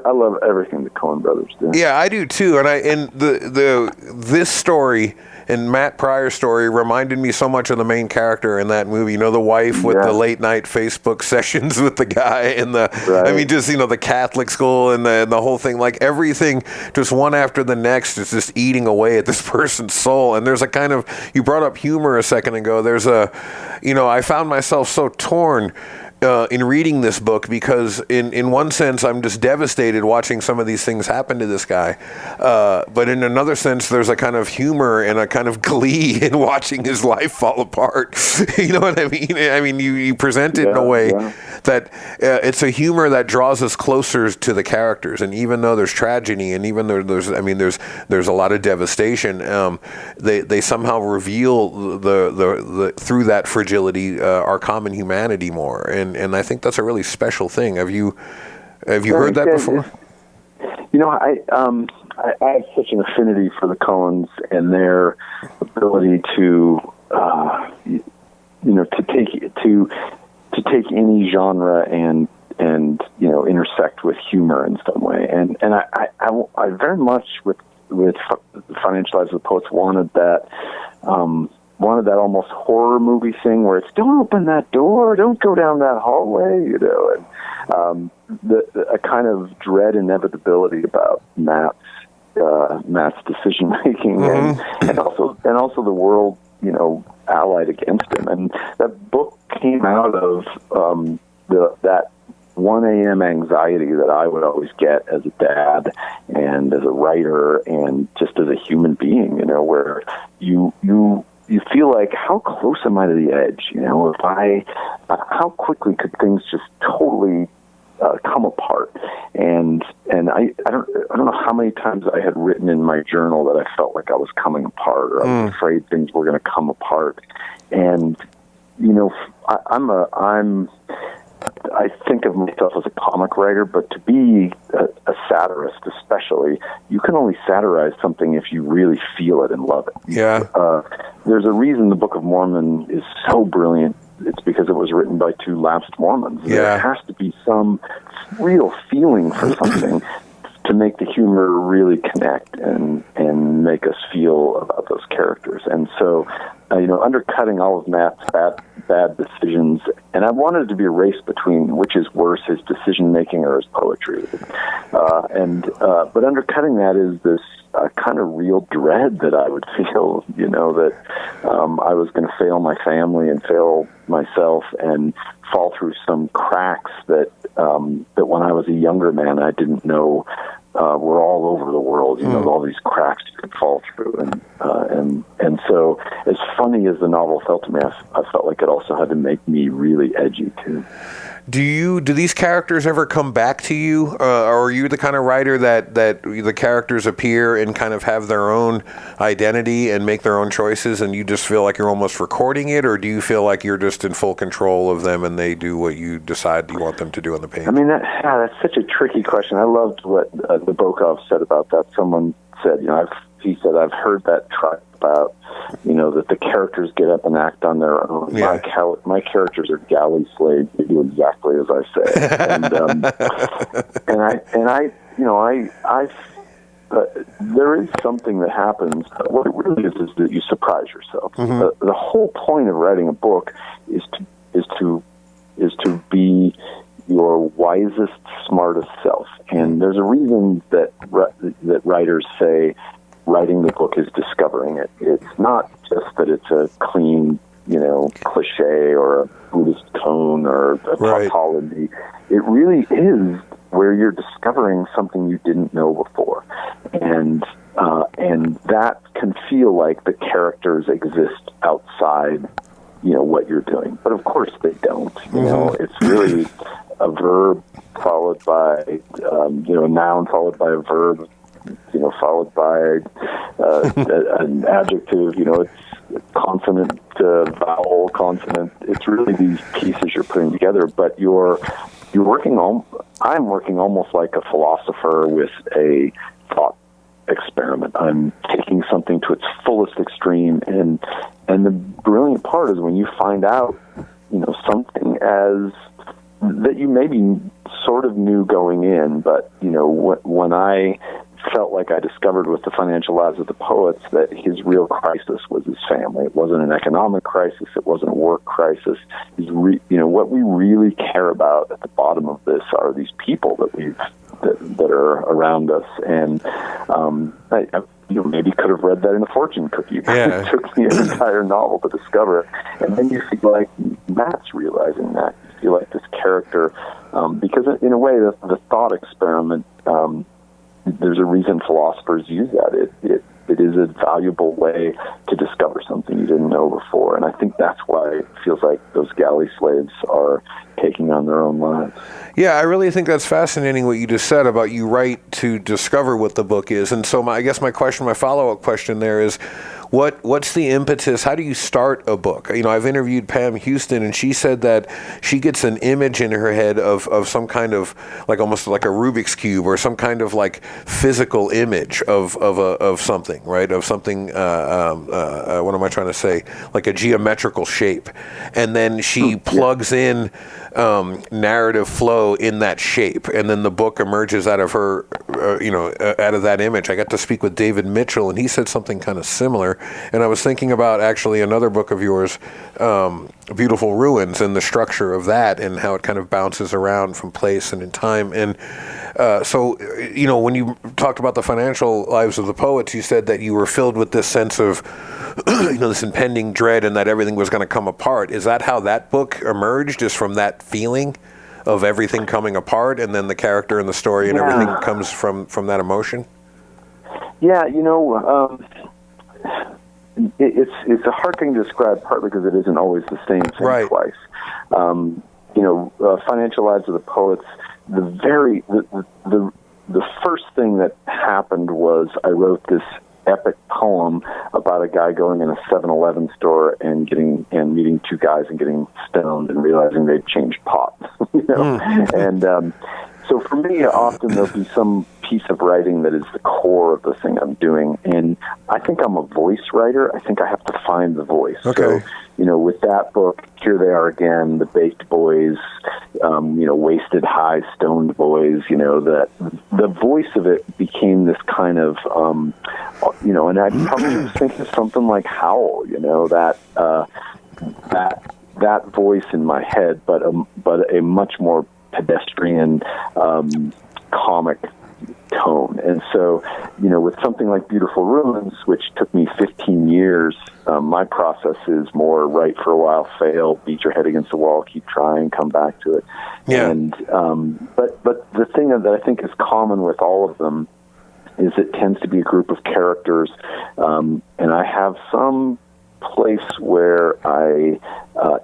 [SPEAKER 4] I love everything the Coen Brothers do.
[SPEAKER 2] Yeah, I do too. And this story and Matt Pryor's story reminded me so much of the main character in that movie. The wife with the late night Facebook sessions with the guy and the Catholic school and the whole thing. Like everything, just one after the next, is just eating away at this person's soul. And there's a kind of, you brought up humor a second ago. There's I found myself so torn in reading this book, because in one sense I'm just devastated watching some of these things happen to this guy, but in another sense there's a kind of humor and a kind of glee in watching his life fall apart. You know what I mean? I mean, you present it in a way that it's a humor that draws us closer to the characters, and even though there's tragedy and even though there's a lot of devastation, they somehow reveal the through that fragility our common humanity more. And I think that's a really special thing. Have you heard that before?
[SPEAKER 4] I have such an affinity for the Coens and their ability to take any genre and intersect with humor in some way. And I very much with Financial Lives of the Poets wanted that almost horror movie thing where it's, don't open that door, don't go down that hallway, and a kind of dread inevitability about Matt's decision making, and also the world, allied against him. And that book came out of that 1 a.m. anxiety that I would always get as a dad and as a writer and just as a human being, where you feel like, how close am I to the edge? How quickly could things just totally come apart. And I don't know how many times I had written in my journal that I felt like I was coming apart, or I was afraid things were going to come apart. And I think of myself as a comic writer, but to be a satirist especially, you can only satirize something if you really feel it and love it.
[SPEAKER 2] Yeah.
[SPEAKER 4] There's a reason the Book of Mormon is so brilliant. It's because it was written by two lapsed Mormons.
[SPEAKER 2] Yeah.
[SPEAKER 4] There has to be some real feeling for something to make the humor really connect and make us feel about those characters. And so, undercutting all of Matt's bad decisions, and I wanted it to be a race between which is worse, his decision-making or his poetry. But undercutting that is this kind of real dread that I would feel, that I was going to fail my family and fail myself and fall through some cracks that when I was a younger man I didn't know were all over the world. All these cracks you could fall through, and so as funny as the novel felt to me, I felt like it also had to make me really edgy too.
[SPEAKER 2] Do these characters ever come back to you, or are you the kind of writer that the characters appear and kind of have their own identity and make their own choices, and you just feel like you're almost recording it, or do you feel like you're just in full control of them and they do what you decide you want them to do on the page?
[SPEAKER 4] I mean, that's such a tricky question. I loved what the Bokov said about that. Someone said, he said, I've heard that tripe about, that the characters get up and act on their own.
[SPEAKER 2] Yeah.
[SPEAKER 4] My characters are galley slaves. They do exactly as I say. There is something that happens. What it really is that you surprise yourself.
[SPEAKER 2] Mm-hmm.
[SPEAKER 4] The whole point of writing a book is to be your wisest, smartest self. And there's a reason that writers say writing the book is discovering it. It's not just that it's a clean, cliche or a Buddhist tone or a tautology. It really is where you're discovering something you didn't know before. And that can feel like the characters exist outside, what you're doing. But of course they don't. It's really a verb followed by, a noun followed by a verb, followed by an adjective. It's consonant, vowel, consonant. It's really these pieces you're putting together. But I'm working almost like a philosopher with a thought experiment. I'm taking something to its fullest extreme, and the brilliant part is when you find out, something as that you maybe sort of knew going in, but when I felt like I discovered with The Financial Lives of the Poets that his real crisis was his family. It wasn't an economic crisis. It wasn't a work crisis. What we really care about at the bottom of this are these people that are around us. And I maybe could have read that in a fortune cookie.
[SPEAKER 2] Yeah.
[SPEAKER 4] It took me an entire novel to discover it. And then you feel like Matt's realizing that. You feel like this character, because in a way, the thought experiment, there's a reason philosophers use that. It is a valuable way to discover something you didn't know before. And I think that's why it feels like those galley slaves are taking on their own lives.
[SPEAKER 2] Yeah, I really think that's fascinating what you just said about you write to discover what the book is. And so my follow-up question there is, what's the impetus? How do you start a book? I've interviewed Pam Houston, and she said that she gets an image in her head of some kind of like almost like a Rubik's Cube or some kind of like physical image of something, right? Of something, what am I trying to say? Like a geometrical shape. And then she plugs in narrative flow in that shape, and then the book emerges out of her, out of that image. I got to speak with David Mitchell, and he said something kind of similar. And I was thinking about actually another book of yours, Beautiful Ruins, and the structure of that and how it kind of bounces around from place and in time. And so, when you talked about The Financial Lives of the Poets, you said that you were filled with this sense of, this impending dread and that everything was going to come apart. Is that how that book emerged, is from that feeling of everything coming apart, and then the character and the story and everything comes from that emotion?
[SPEAKER 4] Yeah, it's a hard thing to describe, partly because it isn't always the same thing twice. Financial Lives of the Poets the first thing that happened was I wrote this epic poem about a guy going in a 7-Eleven store and meeting two guys and getting stoned and realizing they'd changed pots. And so for me, often there'll be some piece of writing that is the core of the thing I'm doing, and I think I'm a voice writer. I think I have to find the voice.
[SPEAKER 2] Okay.
[SPEAKER 4] So, with that book, here they are again, the baked boys, wasted high, stoned boys, the voice of it became this kind of, and I probably was thinking of something like Howl, that voice in my head, but a much more pedestrian, comic tone. And so, with something like Beautiful Ruins, which took me 15 years, my process is more write for a while, fail, beat your head against the wall, keep trying, come back to it.
[SPEAKER 2] Yeah.
[SPEAKER 4] And but the thing that I think is common with all of them is it tends to be a group of characters, and I have some place where I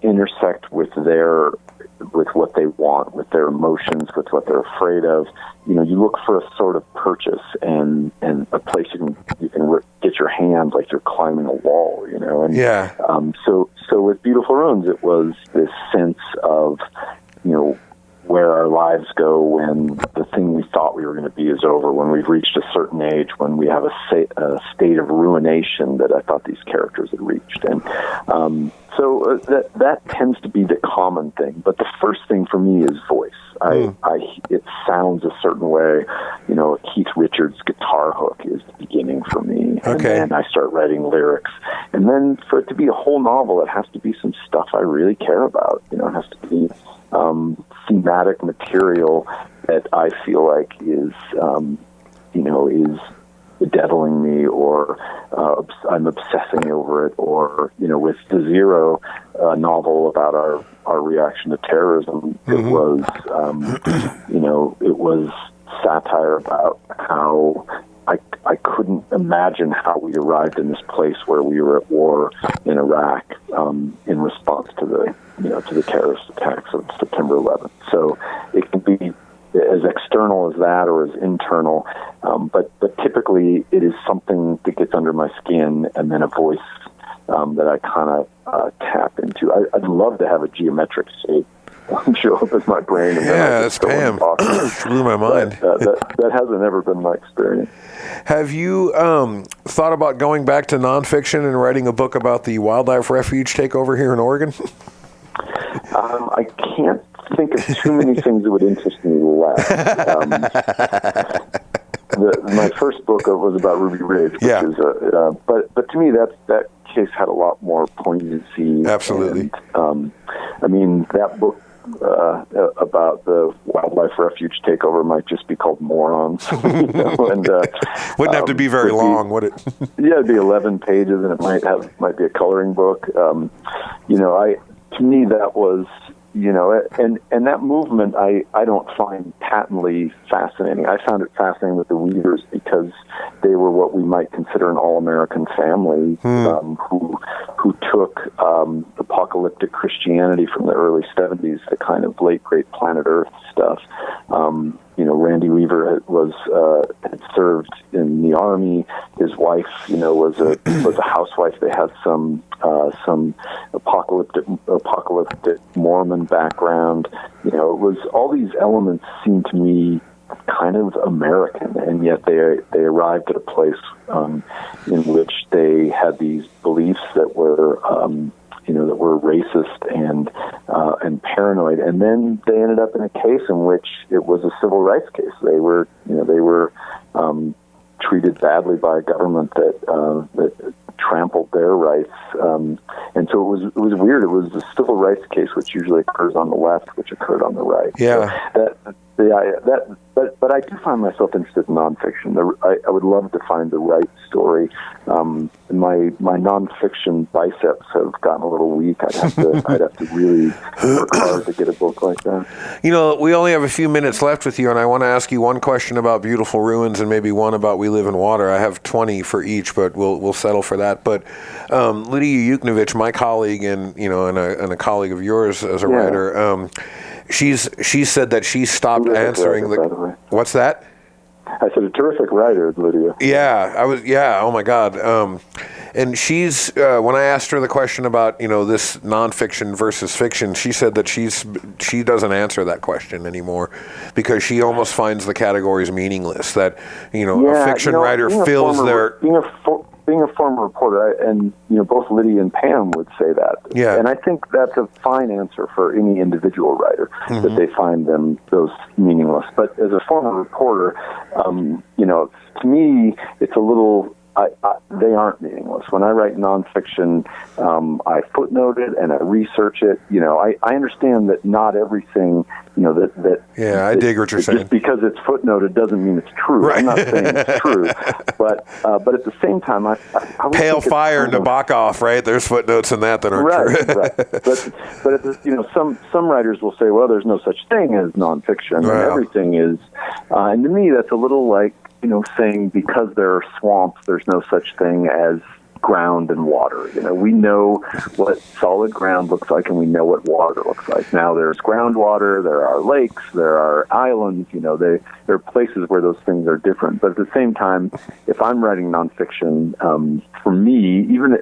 [SPEAKER 4] intersect with what they want, with their emotions, with what they're afraid of. You look for a sort of purchase and a place you can get your hands like you're climbing a wall, And
[SPEAKER 2] yeah.
[SPEAKER 4] So with Beautiful Ruins, it was this sense of where our lives go when the thing we thought we were going to be is over, when we've reached a certain age, when we have a state of ruination that I thought these characters had reached. And so that tends to be the common thing. But the first thing for me is voice. It sounds a certain way. Keith Richards' guitar hook is the beginning for me.
[SPEAKER 2] Okay.
[SPEAKER 4] And then I start writing lyrics. And then for it to be a whole novel, it has to be some stuff I really care about. It has to be thematic material that I feel like is bedeviling me, or I'm obsessing over it, or with the Zero novel about our reaction to terrorism, it was it was satire about how I couldn't imagine how we arrived in this place where we were at war in Iraq in response to the terrorist attacks of September 11th. So it can be as external as that or as internal, but typically it is something that gets under my skin, and then a voice that I kind of tap into. I'd love to have a geometric shape show up in my brain. And
[SPEAKER 2] that's Pam. Blew my mind.
[SPEAKER 4] But, that hasn't ever been my experience.
[SPEAKER 2] Have you thought about going back to nonfiction and writing a book about the wildlife refuge takeover here in Oregon?
[SPEAKER 4] I can't think of too many things that would interest me less. My first book was about Ruby Ridge, which is but to me that case had a lot more poignancy.
[SPEAKER 2] Absolutely.
[SPEAKER 4] And, that book about the wildlife refuge takeover might just be called Morons. And
[SPEAKER 2] wouldn't have to be very long, would it?
[SPEAKER 4] It'd be 11 pages, and it might be a coloring book. To me that was. And that movement I don't find patently fascinating. I found it fascinating with the Weavers because they were what we might consider an all-American family who took apocalyptic Christianity from the early 70s, the kind of late Great Planet Earth stuff. Randy Weaver had served in the Army. His wife, was a housewife. They had some apocalyptic Mormon background. It was all these elements seemed to me kind of American, and yet they arrived at a place in which they had these beliefs that were that were racist and paranoid, and then they ended up in a case in which it was a civil rights case. They were treated badly by a government that trampled their rights, and so it was weird. It was a civil rights case, which usually occurs on the left, which occurred on the right.
[SPEAKER 2] Yeah.
[SPEAKER 4] So but I do find myself interested in nonfiction. I would love to find the right story. My nonfiction biceps have gotten a little weak. I'd have to really work hard to get a book like that.
[SPEAKER 2] We only have a few minutes left with you, and I want to ask you one question about Beautiful Ruins and maybe one about We Live in Water. I have 20 for each, but we'll settle for that. But Lydia Yuknovich, my colleague and a colleague of yours as a writer, she said that she stopped answering
[SPEAKER 4] writer, by the way.
[SPEAKER 2] What's that?
[SPEAKER 4] I said a terrific writer, Lydia.
[SPEAKER 2] Yeah, oh my God. And she's, when I asked her the question about, this nonfiction versus fiction, she said that she doesn't answer that question anymore because she almost finds the categories meaningless. That, a fiction writer fills their...
[SPEAKER 4] Being a former reporter, and both Lydia and Pam would say that.
[SPEAKER 2] Yeah.
[SPEAKER 4] And I think that's a fine answer for any individual writer, that they find those meaningless. But as a former reporter, to me, it's a little... they aren't meaningless. When I write nonfiction, I footnote it and I research it. I understand that not everything,
[SPEAKER 2] I dig what you're saying.
[SPEAKER 4] Just because it's footnoted doesn't mean it's true. Right. I'm not saying it's true, but at the same time, I
[SPEAKER 2] Pale Fire, Nabokov, right? There's footnotes in that aren't true.
[SPEAKER 4] Right. But some writers will say, well, there's no such thing as nonfiction, and everything is. And to me, that's a little like, saying because there are swamps, there's no such thing as ground and water. We know what solid ground looks like, and we know what water looks like. Now, there's groundwater, there are lakes, there are islands. There are places where those things are different. But at the same time, if I'm writing nonfiction, for me, even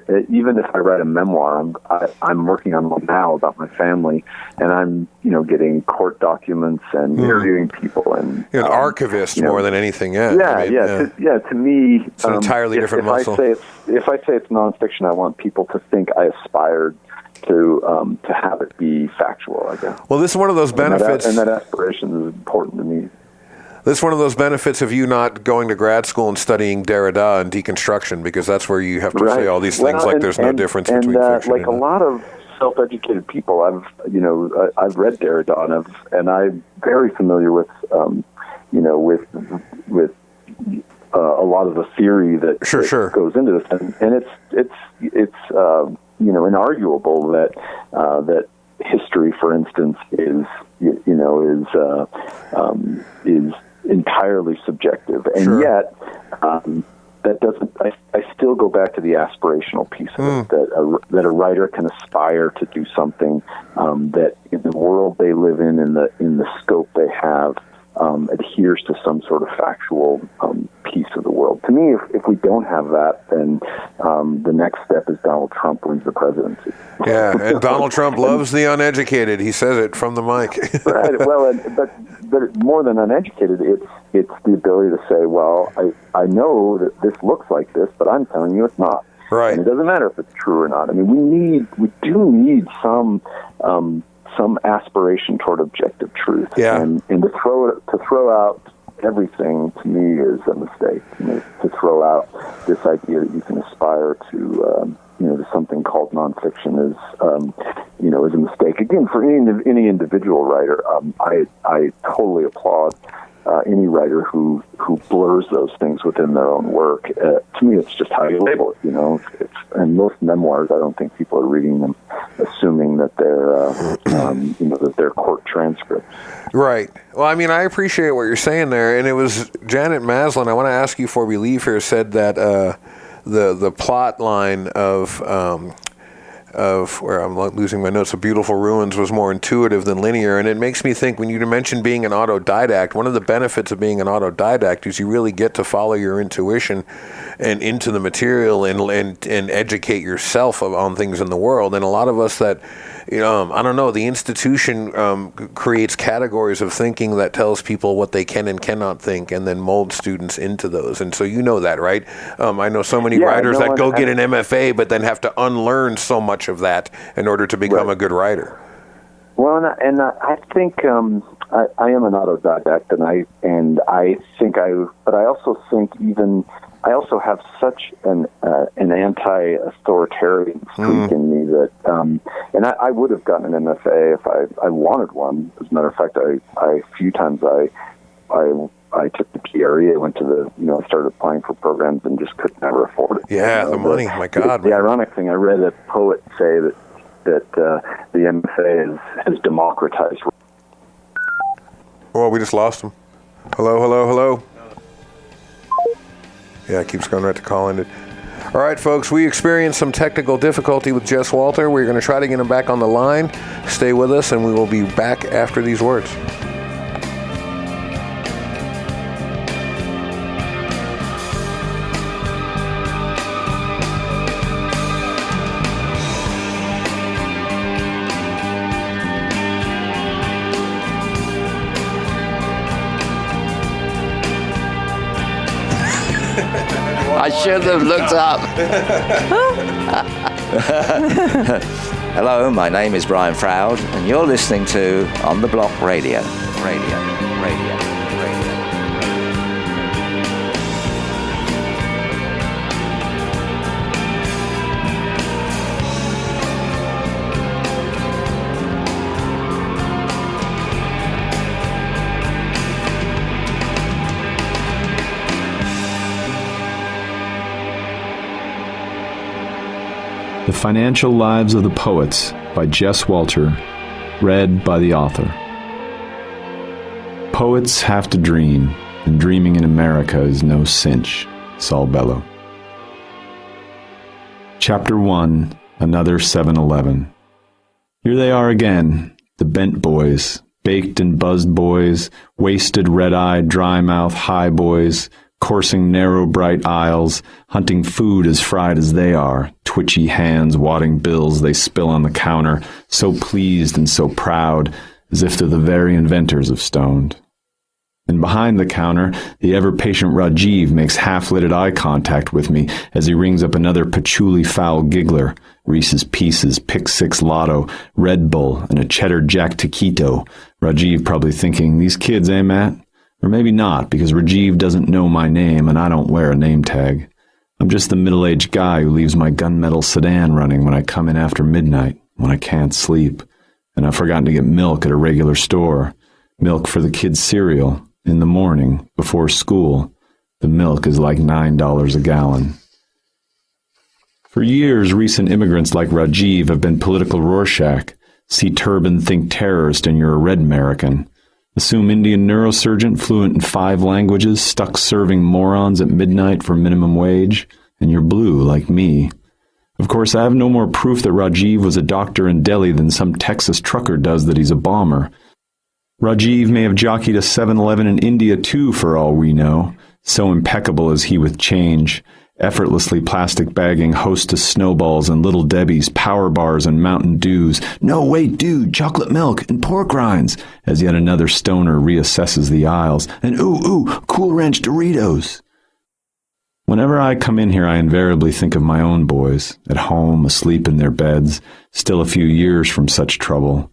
[SPEAKER 4] if I write a memoir, I'm working on one now about my family, and I'm getting court documents and interviewing people and
[SPEAKER 2] an archivist more than anything.
[SPEAKER 4] To me,
[SPEAKER 2] it's an entirely different muscle.
[SPEAKER 4] If I say it's nonfiction, I want people to think I aspired to have it be factual, I guess.
[SPEAKER 2] Well, this is one of those benefits.
[SPEAKER 4] And that aspiration is important to me.
[SPEAKER 2] This is one of those benefits of you not going to grad school and studying Derrida and deconstruction, because that's where you have to say all these things like there's no difference between fiction
[SPEAKER 4] like
[SPEAKER 2] and
[SPEAKER 4] a lot of self-educated people, I've read Derrida and I'm very familiar with a lot of the theory that goes into this, and it's inarguable that history, for instance, is entirely subjective, and yet that doesn't. I still go back to the aspirational piece of it, that a writer can aspire to do something that in the world they live in the scope they have, adheres to some sort of factual piece of the world. To me, if we don't have that, then the next step is Donald Trump wins the presidency.
[SPEAKER 2] Yeah, and Donald Trump loves the uneducated. He says it from the mic.
[SPEAKER 4] Right. Well, but more than uneducated, it's the ability to say, well, I know that this looks like this, but I'm telling you it's not.
[SPEAKER 2] Right.
[SPEAKER 4] And it doesn't matter if it's true or not. I mean, we do need some aspiration toward objective truth.
[SPEAKER 2] Yeah.
[SPEAKER 4] And to throw out everything, to me, is a mistake. To throw out this idea that you can aspire to something called nonfiction is a mistake. Again, for any individual writer, I totally applaud any writer who blurs those things within their own work. To me, it's just how you label it. And most memoirs, I don't think people are reading them assuming that they're court transcripts.
[SPEAKER 2] Right. Well, I mean, I appreciate what you're saying there, and it was Janet Maslin. I want to ask you before we leave here. Said that the plot line of where I'm losing my notes, of Beautiful Ruins was more intuitive than linear. And it makes me think, when you mentioned being an autodidact, one of the benefits of being an autodidact is you really get to follow your intuition and into the material and educate yourself on things in the world. And a lot of us that, I don't know, the institution creates categories of thinking that tells people what they can and cannot think, and then molds students into those. And so that, right? I know so many writers that go get an MFA, but then have to unlearn so much of that in order to become a good writer.
[SPEAKER 4] Well, and I think I am an autodidact, but I also think I also have such an anti-authoritarian streak in me that, and I would have gotten an MFA if I wanted one. As a matter of fact, a few times I took the PRE. I went to started applying for programs and just could never afford it.
[SPEAKER 2] Yeah, the money. My God.
[SPEAKER 4] The ironic thing, I read a poet say that the MFA has democratized.
[SPEAKER 2] Oh, we just lost him. Hello. Yeah, it keeps going right to call ended. All right, folks, we experienced some technical difficulty with Jess Walter. We're going to try to get him back on the line. Stay with us, and we will be back after these words.
[SPEAKER 10] I should have looked up. Hello, my name is Brian Froud, and you're listening to On the Block Radio.
[SPEAKER 6] The Financial Lives of the Poets by Jess Walter, read by the author. Poets have to dream, and dreaming in America is no cinch. Saul Bellow. Chapter 1, Another 7-Eleven. Here they are again, the bent boys, baked and buzzed boys, wasted, red-eyed, dry-mouthed high boys, coursing narrow, bright aisles, hunting food as fried as they are, twitchy hands wadding bills they spill on the counter, so pleased and so proud, as if they're the very inventors of stoned. And behind the counter, the ever-patient Rajiv makes half-lidded eye contact with me as he rings up another patchouli foul giggler, Reese's Pieces, Pick Six Lotto, Red Bull, and a Cheddar Jack Taquito. Rajiv probably thinking, these kids, eh, Matt? Or maybe not, because Rajiv doesn't know my name and I don't wear a name tag. I'm just the middle-aged guy who leaves my gunmetal sedan running when I come in after midnight, when I can't sleep. And I've forgotten to get milk at a regular store. Milk for the kids' cereal. In the morning, before school. The milk is like $9 a gallon. For years, recent immigrants like Rajiv have been political Rorschach. See turban, think terrorist, and you're a red American. Assume Indian neurosurgeon fluent in 5 languages, stuck serving morons at midnight for minimum wage, and you're blue like me. Of course, I have no more proof that Rajiv was a doctor in Delhi than some Texas trucker does that he's a bomber. Rajiv may have jockeyed a 7-Eleven in India too, for all we know. So impeccable is he with change, effortlessly plastic bagging Hostess snowballs and Little Debbie's, Power Bars and Mountain Dews. No, wait, dude, chocolate milk and pork rinds, as yet another stoner reassesses the aisles. And ooh, Cool Ranch Doritos. Whenever I come in here, I invariably think of my own boys, at home, asleep in their beds, still a few years from such trouble.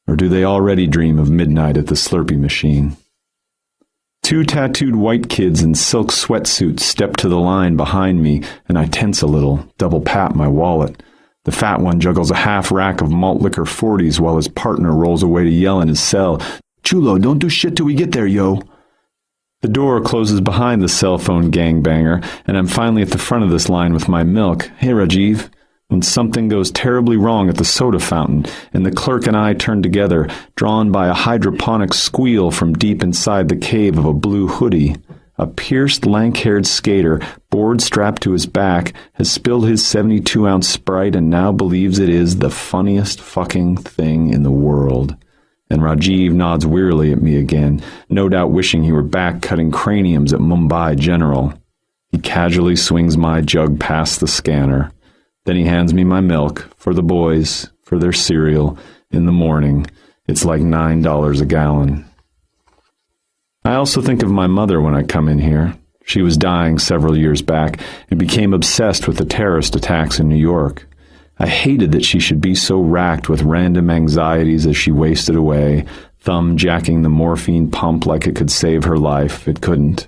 [SPEAKER 6] Or do they already dream of midnight at the Slurpee machine? 2 tattooed white kids in silk sweatsuits step to the line behind me, and I tense a little, double pat my wallet. The fat one juggles a half rack of malt liquor 40s while his partner rolls away to yell in his cell, "Chulo, don't do shit till we get there, yo." The door closes behind the cell phone gangbanger, and I'm finally at the front of this line with my milk. Hey, Rajiv. When something goes terribly wrong at the soda fountain, and the clerk and I turn together, drawn by a hydroponic squeal from deep inside the cave of a blue hoodie. A pierced, lank-haired skater, board strapped to his back, has spilled his 72-ounce Sprite and now believes it is the funniest fucking thing in the world. And Rajiv nods wearily at me again, no doubt wishing he were back cutting craniums at Mumbai General. He casually swings my jug past the scanner. Then he hands me my milk, for the boys, for their cereal, in the morning. It's like $9 a gallon. I also think of my mother when I come in here. She was dying several years back and became obsessed with the terrorist attacks in New York. I hated that she should be so racked with random anxieties as she wasted away, thumb jacking the morphine pump like it could save her life. It couldn't.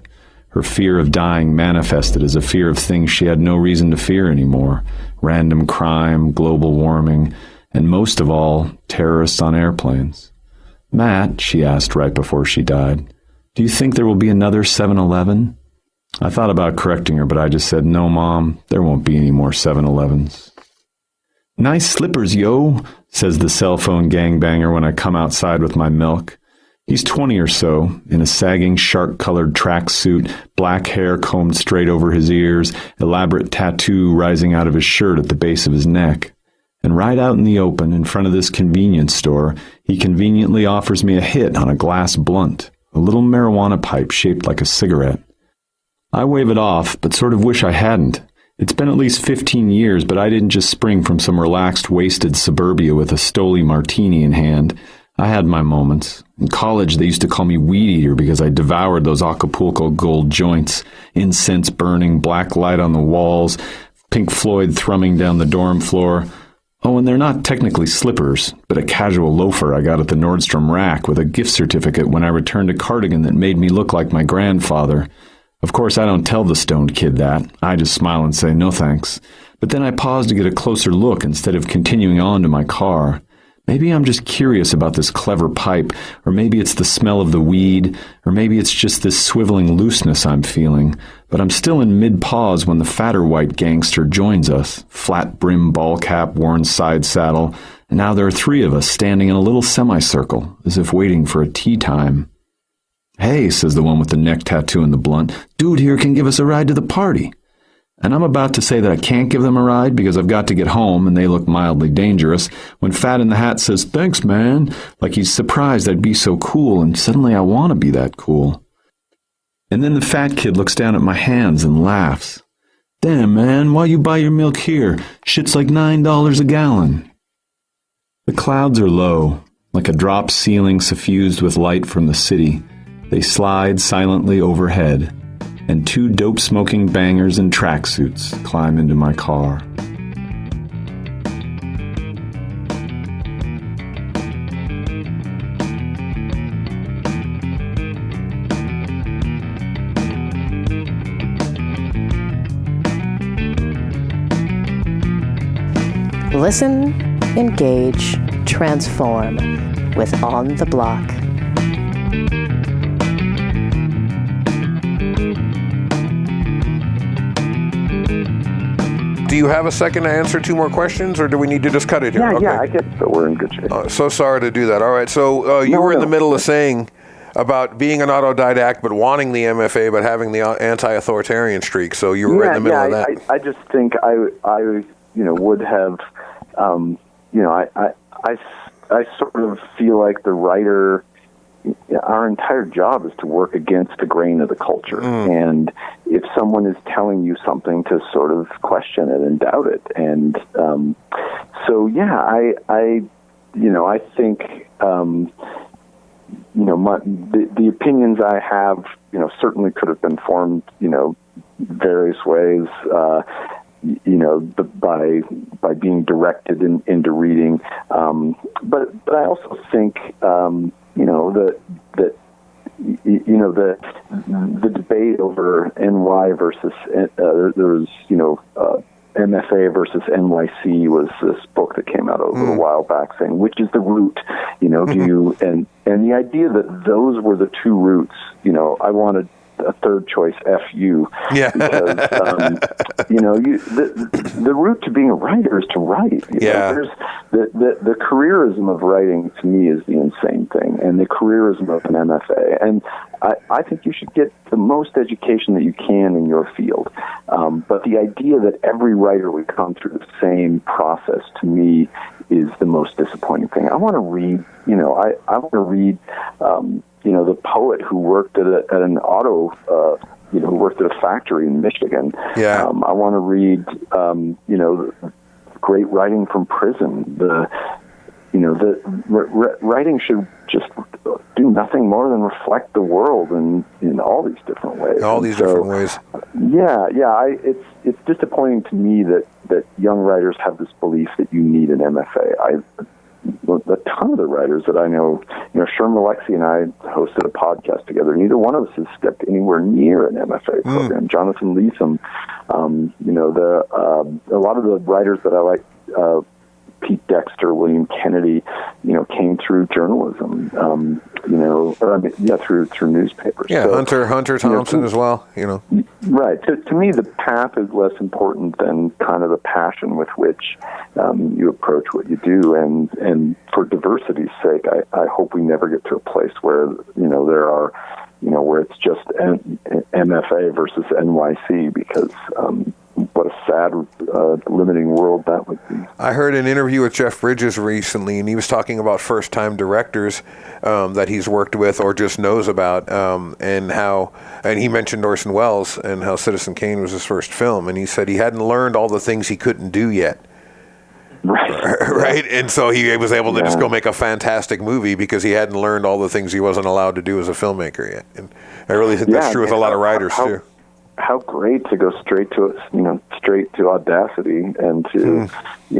[SPEAKER 6] Her fear of dying manifested as a fear of things she had no reason to fear anymore. Random crime, global warming, and most of all, terrorists on airplanes. Matt, she asked right before she died, do you think there will be another 7-Eleven? I thought about correcting her, but I just said, no, Mom, there won't be any more 7-Elevens. Nice slippers, yo, says the cell phone gangbanger when I come outside with my milk. He's 20 or so, in a sagging shark-colored tracksuit, black hair combed straight over his ears, elaborate tattoo rising out of his shirt at the base of his neck. And right out in the open, in front of this convenience store, he conveniently offers me a hit on a glass blunt, a little marijuana pipe shaped like a cigarette. I wave it off, but sort of wish I hadn't. It's been at least 15 years, but I didn't just spring from some relaxed, wasted suburbia with a Stoli martini in hand. I had my moments. In college, they used to call me Weed Eater because I devoured those Acapulco gold joints, incense burning, black light on the walls, Pink Floyd thrumming down the dorm floor. Oh, and they're not technically slippers, but a casual loafer I got at the Nordstrom rack with a gift certificate when I returned a cardigan that made me look like my grandfather. Of course, I don't tell the stoned kid that. I just smile and say, no thanks. But then I pause to get a closer look instead of continuing on to my car. Maybe I'm just curious about this clever pipe, or maybe it's the smell of the weed, or maybe it's just this swiveling looseness I'm feeling. But I'm still in mid-pause when the fatter white gangster joins us, flat brim ball cap, worn side saddle, and now there are three of us standing in a little semicircle, as if waiting for a tea time. Hey, says the one with the neck tattoo and the blunt, dude here can give us a ride to the party. And I'm about to say that I can't give them a ride because I've got to get home and they look mildly dangerous, when Fat in the Hat says, thanks, man, like he's surprised I'd be so cool, and suddenly I want to be that cool. And then the fat kid looks down at my hands and laughs. Damn, man, why you buy your milk here? Shit's like $9 a gallon. The clouds are low, like a drop ceiling suffused with light from the city. They slide silently overhead, and two dope-smoking bangers in tracksuits climb into my car.
[SPEAKER 3] Listen, engage, transform with On the Block.
[SPEAKER 2] Do you have a second to answer two more questions, or do we need to just cut it here?
[SPEAKER 4] Yeah, I guess so. We're in good shape.
[SPEAKER 2] So sorry to do that. All right, so you were in the middle of saying about being an autodidact, but wanting the MFA, but having the anti-authoritarian streak. So you were right in the middle of that.
[SPEAKER 4] I just think I would have, I sort of feel like the writer, our entire job is to work against the grain of the culture. And if someone is telling you something, to sort of question it and doubt it. And I think, the opinions I have, certainly could have been formed, various ways, by being directed into reading. But I also think, the debate over NY versus there's MFA versus NYC was this book that came out a little while back saying which is the route, do you and the idea that those were the two routes. I wanted a third choice, FU. Yeah. Because, the route to being a writer is to write. There's the careerism of writing, to me, is the insane thing, and the careerism of an MFA. And I think you should get the most education that you can in your field. But the idea that every writer would come through the same process, to me, is the most disappointing thing. I want to read, I want to read, the poet who worked at an auto, who worked at a factory in Michigan. Yeah. I want to read, great writing from prison. Writing should just do nothing more than reflect the world in all these different ways.
[SPEAKER 2] Different ways.
[SPEAKER 4] It's disappointing to me that young writers have this belief that you need an MFA. A ton of the writers that I know, Sherm Alexie and I hosted a podcast together. Neither one of us has stepped anywhere near an MFA program. Jonathan Lethem, a lot of the writers that I like, Pete Dexter, William Kennedy, came through journalism, through newspapers.
[SPEAKER 2] Yeah, so, Hunter Thompson as well,
[SPEAKER 4] Right. So to me, the path is less important than kind of the passion with which you approach what you do. And for diversity's sake, I hope we never get to a place where, there are, where it's just MFA versus NYC, because what a sad, limiting world that would be.
[SPEAKER 2] I heard an interview with Jeff Bridges recently, and he was talking about first-time directors that he's worked with or just knows about, and he mentioned Orson Welles and how Citizen Kane was his first film, and he said he hadn't learned all the things he couldn't do yet. Right, and so he was able to just go make a fantastic movie because he hadn't learned all the things he wasn't allowed to do as a filmmaker yet. And I really think that's true with a lot of writers too.
[SPEAKER 4] How great to go straight to audacity and to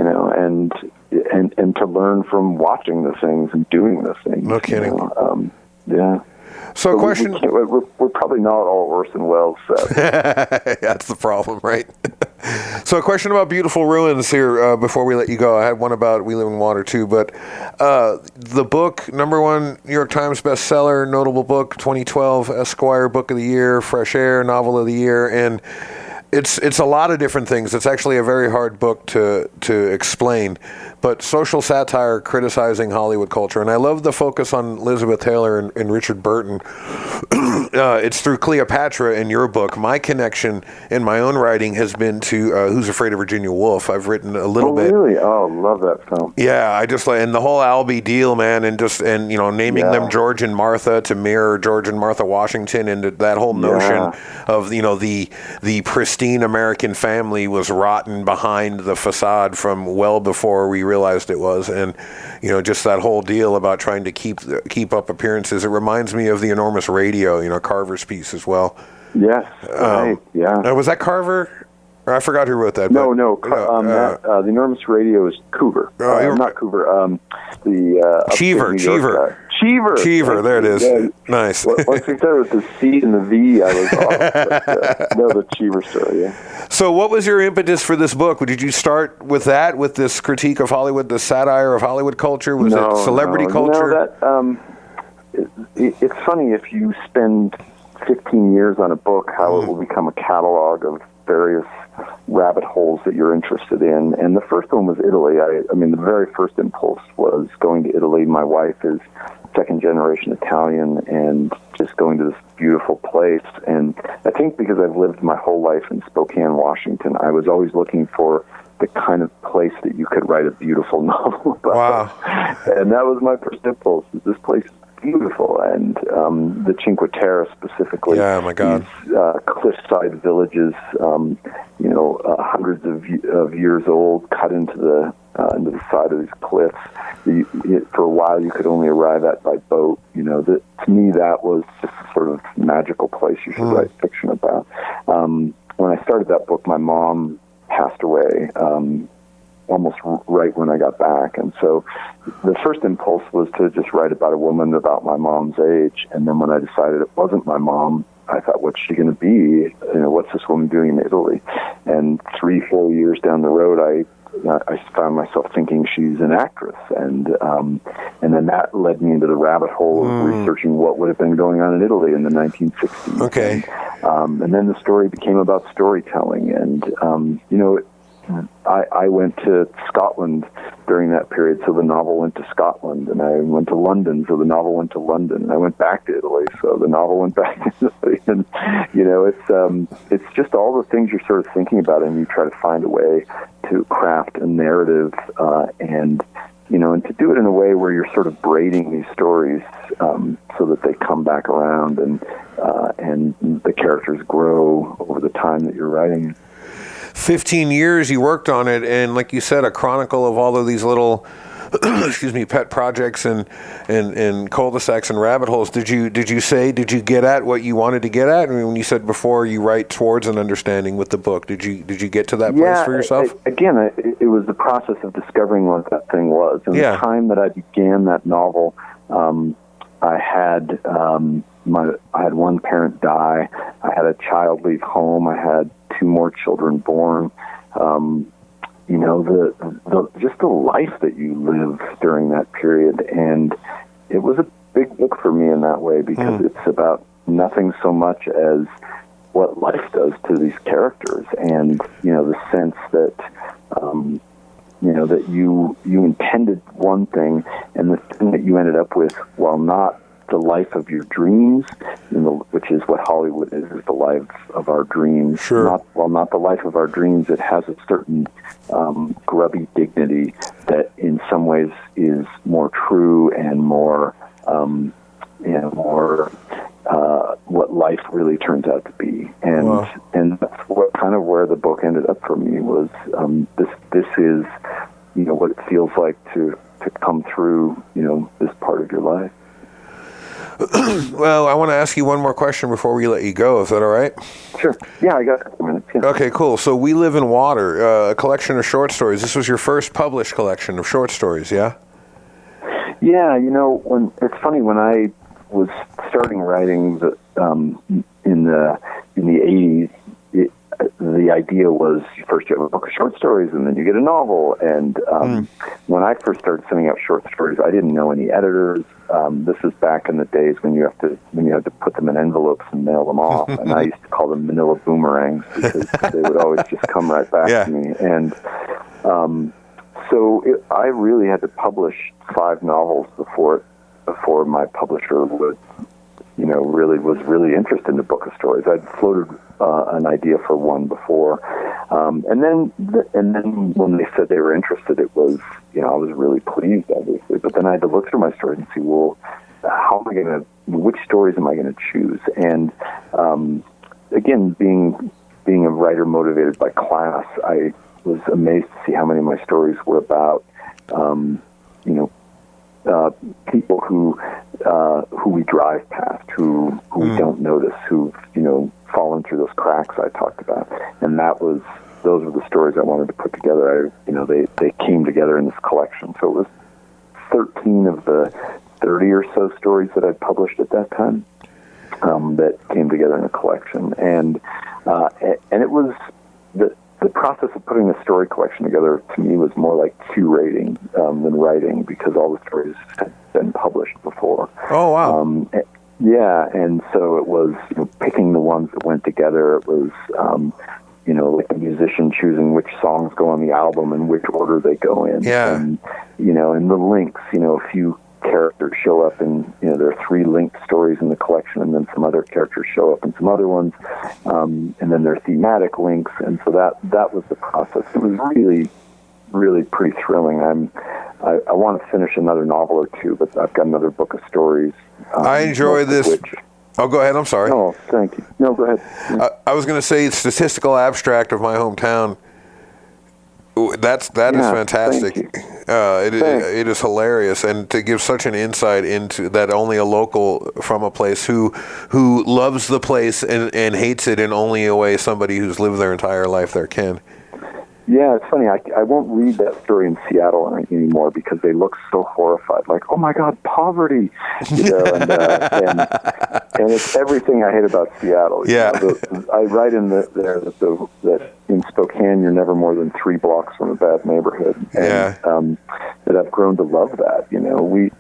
[SPEAKER 4] and to learn from watching the things and doing the things.
[SPEAKER 2] No kidding.
[SPEAKER 4] So
[SPEAKER 2] a question.
[SPEAKER 4] We're probably not all Orson Welles.
[SPEAKER 2] That's the problem, right? So a question about Beautiful Ruins here before we let you go. I had one about We Live in Water too, but the book, #1 New York Times bestseller, notable book, 2012 Esquire Book of the Year, Fresh Air Novel of the Year, and it's a lot of different things. It's actually a very hard book to explain, but social satire criticizing Hollywood culture. And I love the focus on Elizabeth Taylor and Richard Burton. It's through Cleopatra in your book. My connection in my own writing has been to Who's Afraid of Virginia Woolf. I've written a little bit.
[SPEAKER 4] Oh, really? Oh, love that film.
[SPEAKER 2] Yeah, I just like, and the whole Albee deal, man, and naming them George and Martha to mirror George and Martha Washington, and that whole notion of the pristine American family was rotten behind the facade from well before we realized it was, and just that whole deal about trying to keep up appearances. It reminds me of The Enormous Radio,
[SPEAKER 4] Carver's piece as well. Yes, right, yeah.
[SPEAKER 2] Was that Carver? I forgot who wrote that.
[SPEAKER 4] No. The Enormous Radio is Coover. Not Coover.
[SPEAKER 2] Cheever.
[SPEAKER 4] Cheever.
[SPEAKER 2] There it is. Yeah. Nice.
[SPEAKER 4] Once we started with the C and the V, I was off. But, the Cheever story. Yeah.
[SPEAKER 2] So, what was your impetus for this book? Did you start with that, with this critique of Hollywood, the satire of Hollywood culture? Was it celebrity culture?
[SPEAKER 4] It's funny if you spend 15 years on a book, how it will become a catalog of various rabbit holes that you're interested in. And the first one was Italy. I mean, the very first impulse was going to Italy. My wife is second-generation Italian, and just going to this beautiful place. And I think because I've lived my whole life in Spokane, Washington, I was always looking for the kind of place that you could write a beautiful novel about.
[SPEAKER 2] Wow.
[SPEAKER 4] And that was my first impulse. This place is beautiful, and the Cinque Terre specifically.
[SPEAKER 2] Yeah, my God.
[SPEAKER 4] These cliffside villages, hundreds of years old, cut into the side of these cliffs. For a while, you could only arrive at by boat. To me, that was just a sort of magical place you should write fiction about. When I started that book, my mom passed away almost right when I got back. And so the first impulse was to just write about a woman about my mom's age. And then when I decided it wasn't my mom, I thought, what's she going to be? What's this woman doing in Italy? And 3-4 years down the road, I found myself thinking she's an actress. And then that led me into the rabbit hole of researching what would have been going on in Italy in the 1960s.
[SPEAKER 2] Okay.
[SPEAKER 4] And then the story became about storytelling. And, I went to Scotland during that period, so the novel went to Scotland, and I went to London, so the novel went to London, and I went back to Italy, so the novel went back to Italy. And it's just all the things you're sort of thinking about, and you try to find a way to craft a narrative, and to do it in a way where you're sort of braiding these stories so that they come back around, and the characters grow over the time that you're writing.
[SPEAKER 2] 15 years you worked on it, and like you said, a chronicle of all of these little pet projects and cul-de-sacs and rabbit holes. Did you get at what you wanted to get at? I mean, when you said before you write towards an understanding with the book, did you get to that place for yourself?
[SPEAKER 4] It was the process of discovering what that thing was. And the time that I began that novel, I had one parent die. I had a child leave home. I had 2 more children born. just the life that you live during that period. And it was a big book for me in that way, because it's about nothing so much as what life does to these characters, and the sense that that you intended one thing, and the thing that you ended up with, while not the life of your dreams, which is what Hollywood is the life of our dreams.
[SPEAKER 2] Sure.
[SPEAKER 4] Not the life of our dreams, it has a certain grubby dignity that in some ways is more true and more what life really turns out to be. And and that's what kind of where the book ended up for me was this is what it feels like to come through this part of your life.
[SPEAKER 2] Well, I want to ask you one more question before we let you go. Is that all right?
[SPEAKER 4] Sure. Yeah, I got a couple minutes. Yeah.
[SPEAKER 2] Okay, cool. So We Live in Water, a collection of short stories. This was your first published collection of short stories, yeah?
[SPEAKER 4] Yeah, it's funny, when I was starting writing in the 80s, the idea was first you have a book of short stories and then you get a novel. And when I first started sending out short stories, I didn't know any editors. This is back in the days when you had to put them in envelopes and mail them off. And I used to call them manila boomerangs, because they would always just come right back to me. And I really had to publish 5 novels before my publisher would was really interested in the book of stories. I'd floated an idea for one before, and then when they said they were interested, it was I was really pleased, obviously. But then I had to look through my stories and see, well, which stories am I going to choose? And again, being a writer motivated by class, I was amazed to see how many of my stories were about people who we drive past, who we don't notice, who've fallen through those cracks I talked about, and those were the stories I wanted to put together. They came together in this collection, so it was 13 of the 30 or so stories that I'd published at that time that came together in a collection, and it was the process of putting the story collection together, to me, was more like curating than writing, because all the stories had been published before.
[SPEAKER 2] Oh, wow.
[SPEAKER 4] And so it was picking the ones that went together. It was, like a musician choosing which songs go on the album and which order they go in.
[SPEAKER 2] Yeah.
[SPEAKER 4] And, and the links, a few characters show up in, there are 3 linked stories in the collection, and then some other characters show up in some other ones, and then there are thematic links, and so that was the process. It was really, really pretty thrilling. I want to finish another novel or 2, but I've got another book of stories.
[SPEAKER 2] I enjoy this. Oh, go ahead. I'm sorry.
[SPEAKER 4] No, thank you. No, go ahead.
[SPEAKER 2] I was going to say statistical abstract of my hometown. That is fantastic. It is hilarious, and to give such an insight into that only a local from a place who loves the place and hates it in only a way somebody who's lived their entire life there can.
[SPEAKER 4] Yeah, it's funny. I won't read that story in Seattle anymore, because they look so horrified. Like, oh my God, poverty! And it's everything I hate about Seattle.
[SPEAKER 2] Yeah.
[SPEAKER 4] I write in there that in Spokane you're never more than 3 blocks from a bad neighborhood. And, that I've grown to love that. You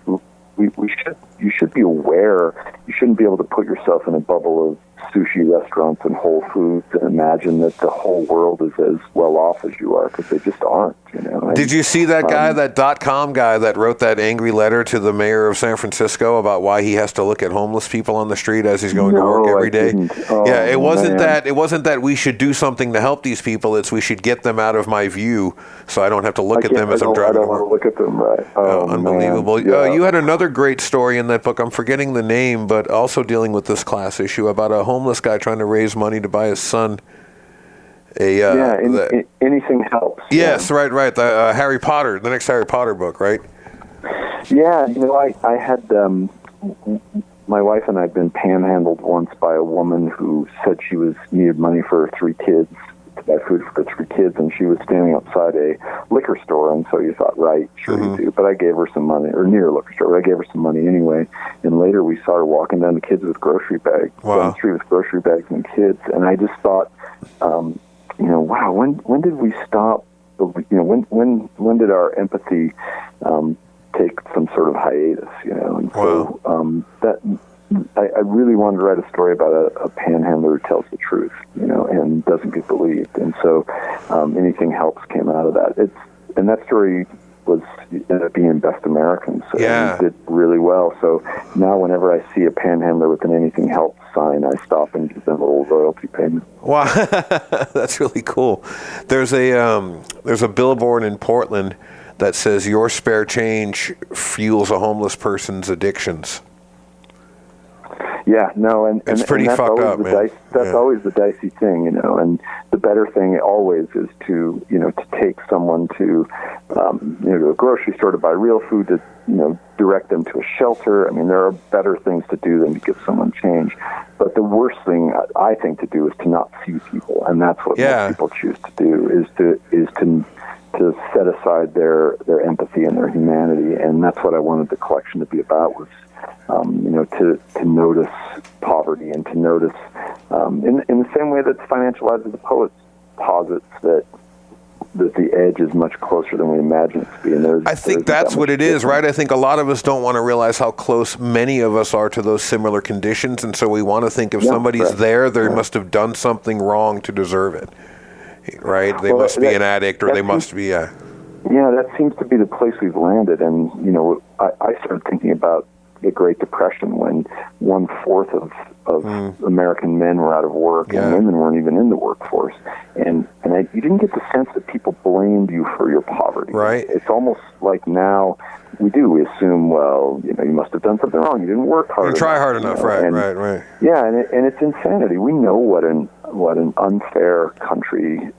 [SPEAKER 4] should be aware. You shouldn't be able to put yourself in a bubble of sushi restaurants and Whole Foods and imagine that the whole world is as well off as you are, because they just aren't.
[SPEAKER 2] Did you see that guy, that .com guy that wrote that angry letter to the mayor of San Francisco about why he has to look at homeless people on the street as he's going to work every day? It wasn't that we should do something to help these people. It's we should get them out of my view so I don't have to look at them as I'm driving.
[SPEAKER 4] I don't want to look at them, right?
[SPEAKER 2] Unbelievable. You had another great story in that book. I'm forgetting the name, but also dealing with this class issue about a homeless guy trying to raise money to buy his son
[SPEAKER 4] anything helps.
[SPEAKER 2] Yes, right. The Harry Potter, the next Harry Potter book, right?
[SPEAKER 4] Yeah, I had my wife and I had been panhandled once by a woman who said she needed money for 3 kids, to buy food for 3 kids, and she was standing outside a liquor store, and so you thought, right, sure you do. But I gave her some money, or near a liquor store, but I gave her some money anyway, and later we saw her walking down the kids with grocery bags, down the street with grocery bags and kids, and I just thought, wow, when did we stop when did our empathy take some sort of hiatus? And so that I really wanted to write a story about a panhandler who tells the truth, and doesn't get believed. And so Anything Helps came out of that. And that story ended up being Best American, so it did really well. So now whenever I see a panhandler with an Anything Helps sign, I stop and give them a little royalty payment.
[SPEAKER 2] Wow, that's really cool. There's a billboard in Portland that says your spare change fuels a homeless person's addictions.
[SPEAKER 4] Yeah, no, and
[SPEAKER 2] it's pretty
[SPEAKER 4] that's
[SPEAKER 2] fucked up, man.
[SPEAKER 4] That's always the dicey thing, and the better thing always is to take someone to a grocery store to buy real food, to direct them to a shelter. I mean, there are better things to do than to give someone change. But the worst thing I think to do is to not see people, and that's what most people choose to do, is to set aside their empathy and their humanity, and that's what I wanted the collection to be about, was to notice poverty, and to notice in the same way that Financial Lives of the Poets posits that the edge is much closer than we imagine it to be. And
[SPEAKER 2] I think that's what it is, right? I think a lot of us don't want to realize how close many of us are to those similar conditions, and so we want to think if somebody's there, they must have done something wrong to deserve it, right? They must be an addict, or they must be a...
[SPEAKER 4] Yeah, that seems to be the place we've landed, and I started thinking about the Great Depression, when 1/4 of American men were out of work, and women weren't even in the workforce, and you didn't get the sense that people blamed you for your poverty.
[SPEAKER 2] Right.
[SPEAKER 4] It's almost like now we assume, well, you must have done something wrong. You didn't work hard.
[SPEAKER 2] You try hard enough, right.
[SPEAKER 4] Yeah, and it's insanity. We know what an unfair country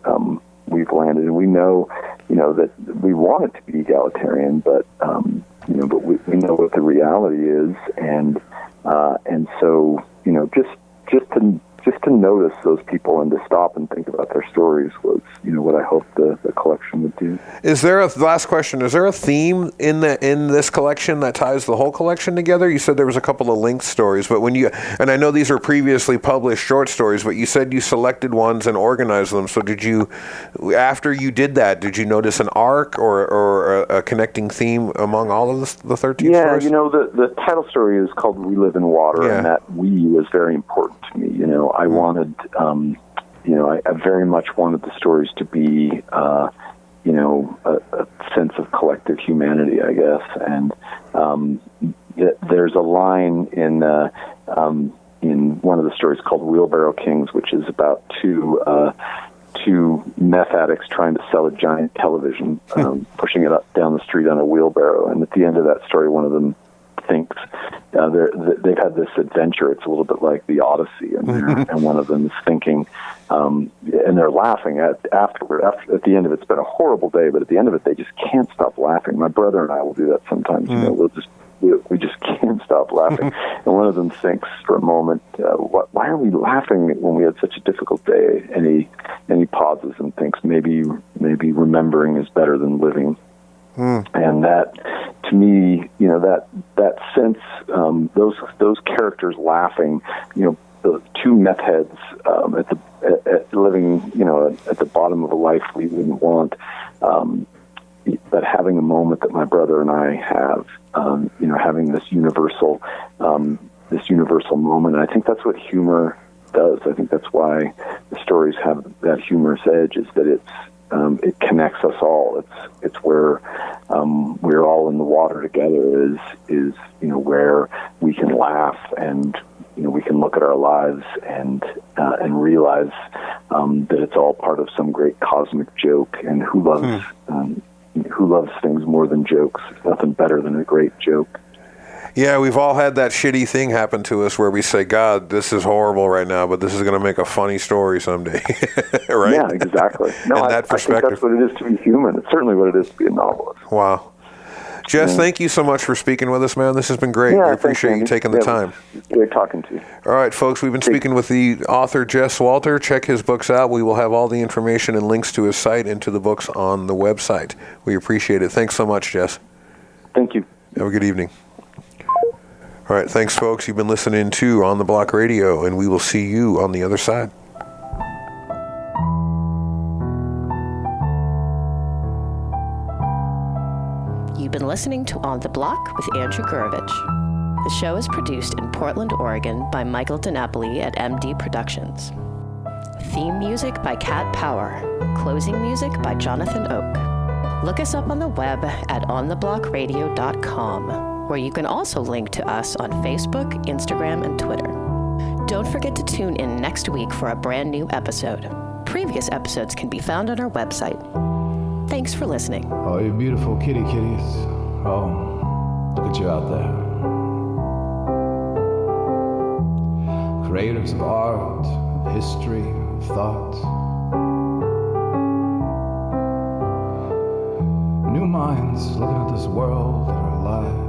[SPEAKER 4] we've landed, and we know that we want it to be egalitarian, but but we know what the reality is, and so just to notice those people and to stop and think about their stories was what I hoped the collection would do.
[SPEAKER 2] Is there a theme in this collection that ties the whole collection together? You said there was a couple of linked stories, but and I know these are previously published short stories, but you said you selected ones and organized them. So after you did that, did you notice an arc or a connecting theme among all of the 13 stories?
[SPEAKER 4] Yeah, the title story is called We Live in Water, and that we was very important to me. I wanted, I very much wanted the stories to be, a sense of collective humanity, I guess. And there's a line in one of the stories called Wheelbarrow Kings, which is about two meth addicts trying to sell a giant television, pushing it up down the street on a wheelbarrow. And at the end of that story, one of them thinks they've had this adventure. It's a little bit like the Odyssey, and one of them is thinking, and they're laughing afterward. At the end of it, it's been a horrible day, but at the end of it, they just can't stop laughing. My brother and I will do that sometimes. We just can't stop laughing. And one of them thinks for a moment, why are we laughing when we had such a difficult day? And he pauses and thinks, maybe remembering is better than living. And that, to me, that sense, those characters laughing, the two meth heads living, at the bottom of a life we wouldn't want, but having a moment that my brother and I have, having this universal moment. And I think that's what humor does. I think that's why the stories have that humorous edge, is that it connects us all. It's where we're all in the water together. Is where we can laugh, and we can look at our lives and realize that it's all part of some great cosmic joke. And who loves things more than jokes? There's nothing better than a great joke.
[SPEAKER 2] Yeah, we've all had that shitty thing happen to us where we say, God, this is horrible right now, but this is going to make a funny story someday. Right?
[SPEAKER 4] Yeah, exactly. No, I think that's what it is to be human. It's certainly what it is to be a novelist.
[SPEAKER 2] Wow. Jess, thank you so much for speaking with us, man. This has been great. We appreciate you taking the time.
[SPEAKER 4] Great talking to you.
[SPEAKER 2] All right, folks, we've been speaking with the author, Jess Walter. Check his books out. We will have all the information and links to his site and to the books on the website. We appreciate it. Thanks so much, Jess.
[SPEAKER 4] Thank you.
[SPEAKER 2] Have a good evening. All right, thanks, folks. You've been listening to On the Block Radio, and we will see you on the other side.
[SPEAKER 3] been listening to On the Block with Andrew Gurovich. The show is produced in Portland, Oregon by Michael DiNapoli at MD Productions. Theme music by Cat Power. Closing music by Jonathan Oak. Look us up on the web at ontheblockradio.com, where you can also link to us on Facebook, Instagram, and Twitter. Don't forget to tune in next week for a brand new episode. Previous episodes can be found on our website. Thanks for listening.
[SPEAKER 11] Oh, you beautiful kitties. Oh, look at you out there. Creators of art, of history, of thought. New minds looking at this world that are alive.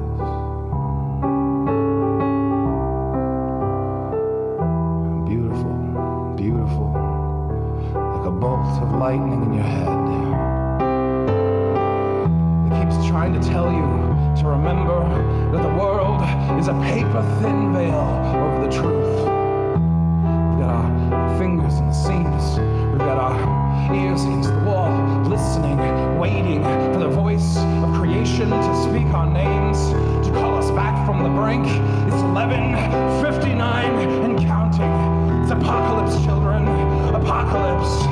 [SPEAKER 11] Beautiful, beautiful, like a bolt of lightning in your head. It keeps trying to tell you to remember that the world is a paper-thin veil over the truth. We've got our fingers in the seams. We've got our ears against the wall, listening, waiting for the voice of creation to speak our names, to call us back from the brink. It's 11:59 and counting. It's apocalypse, children. Apocalypse.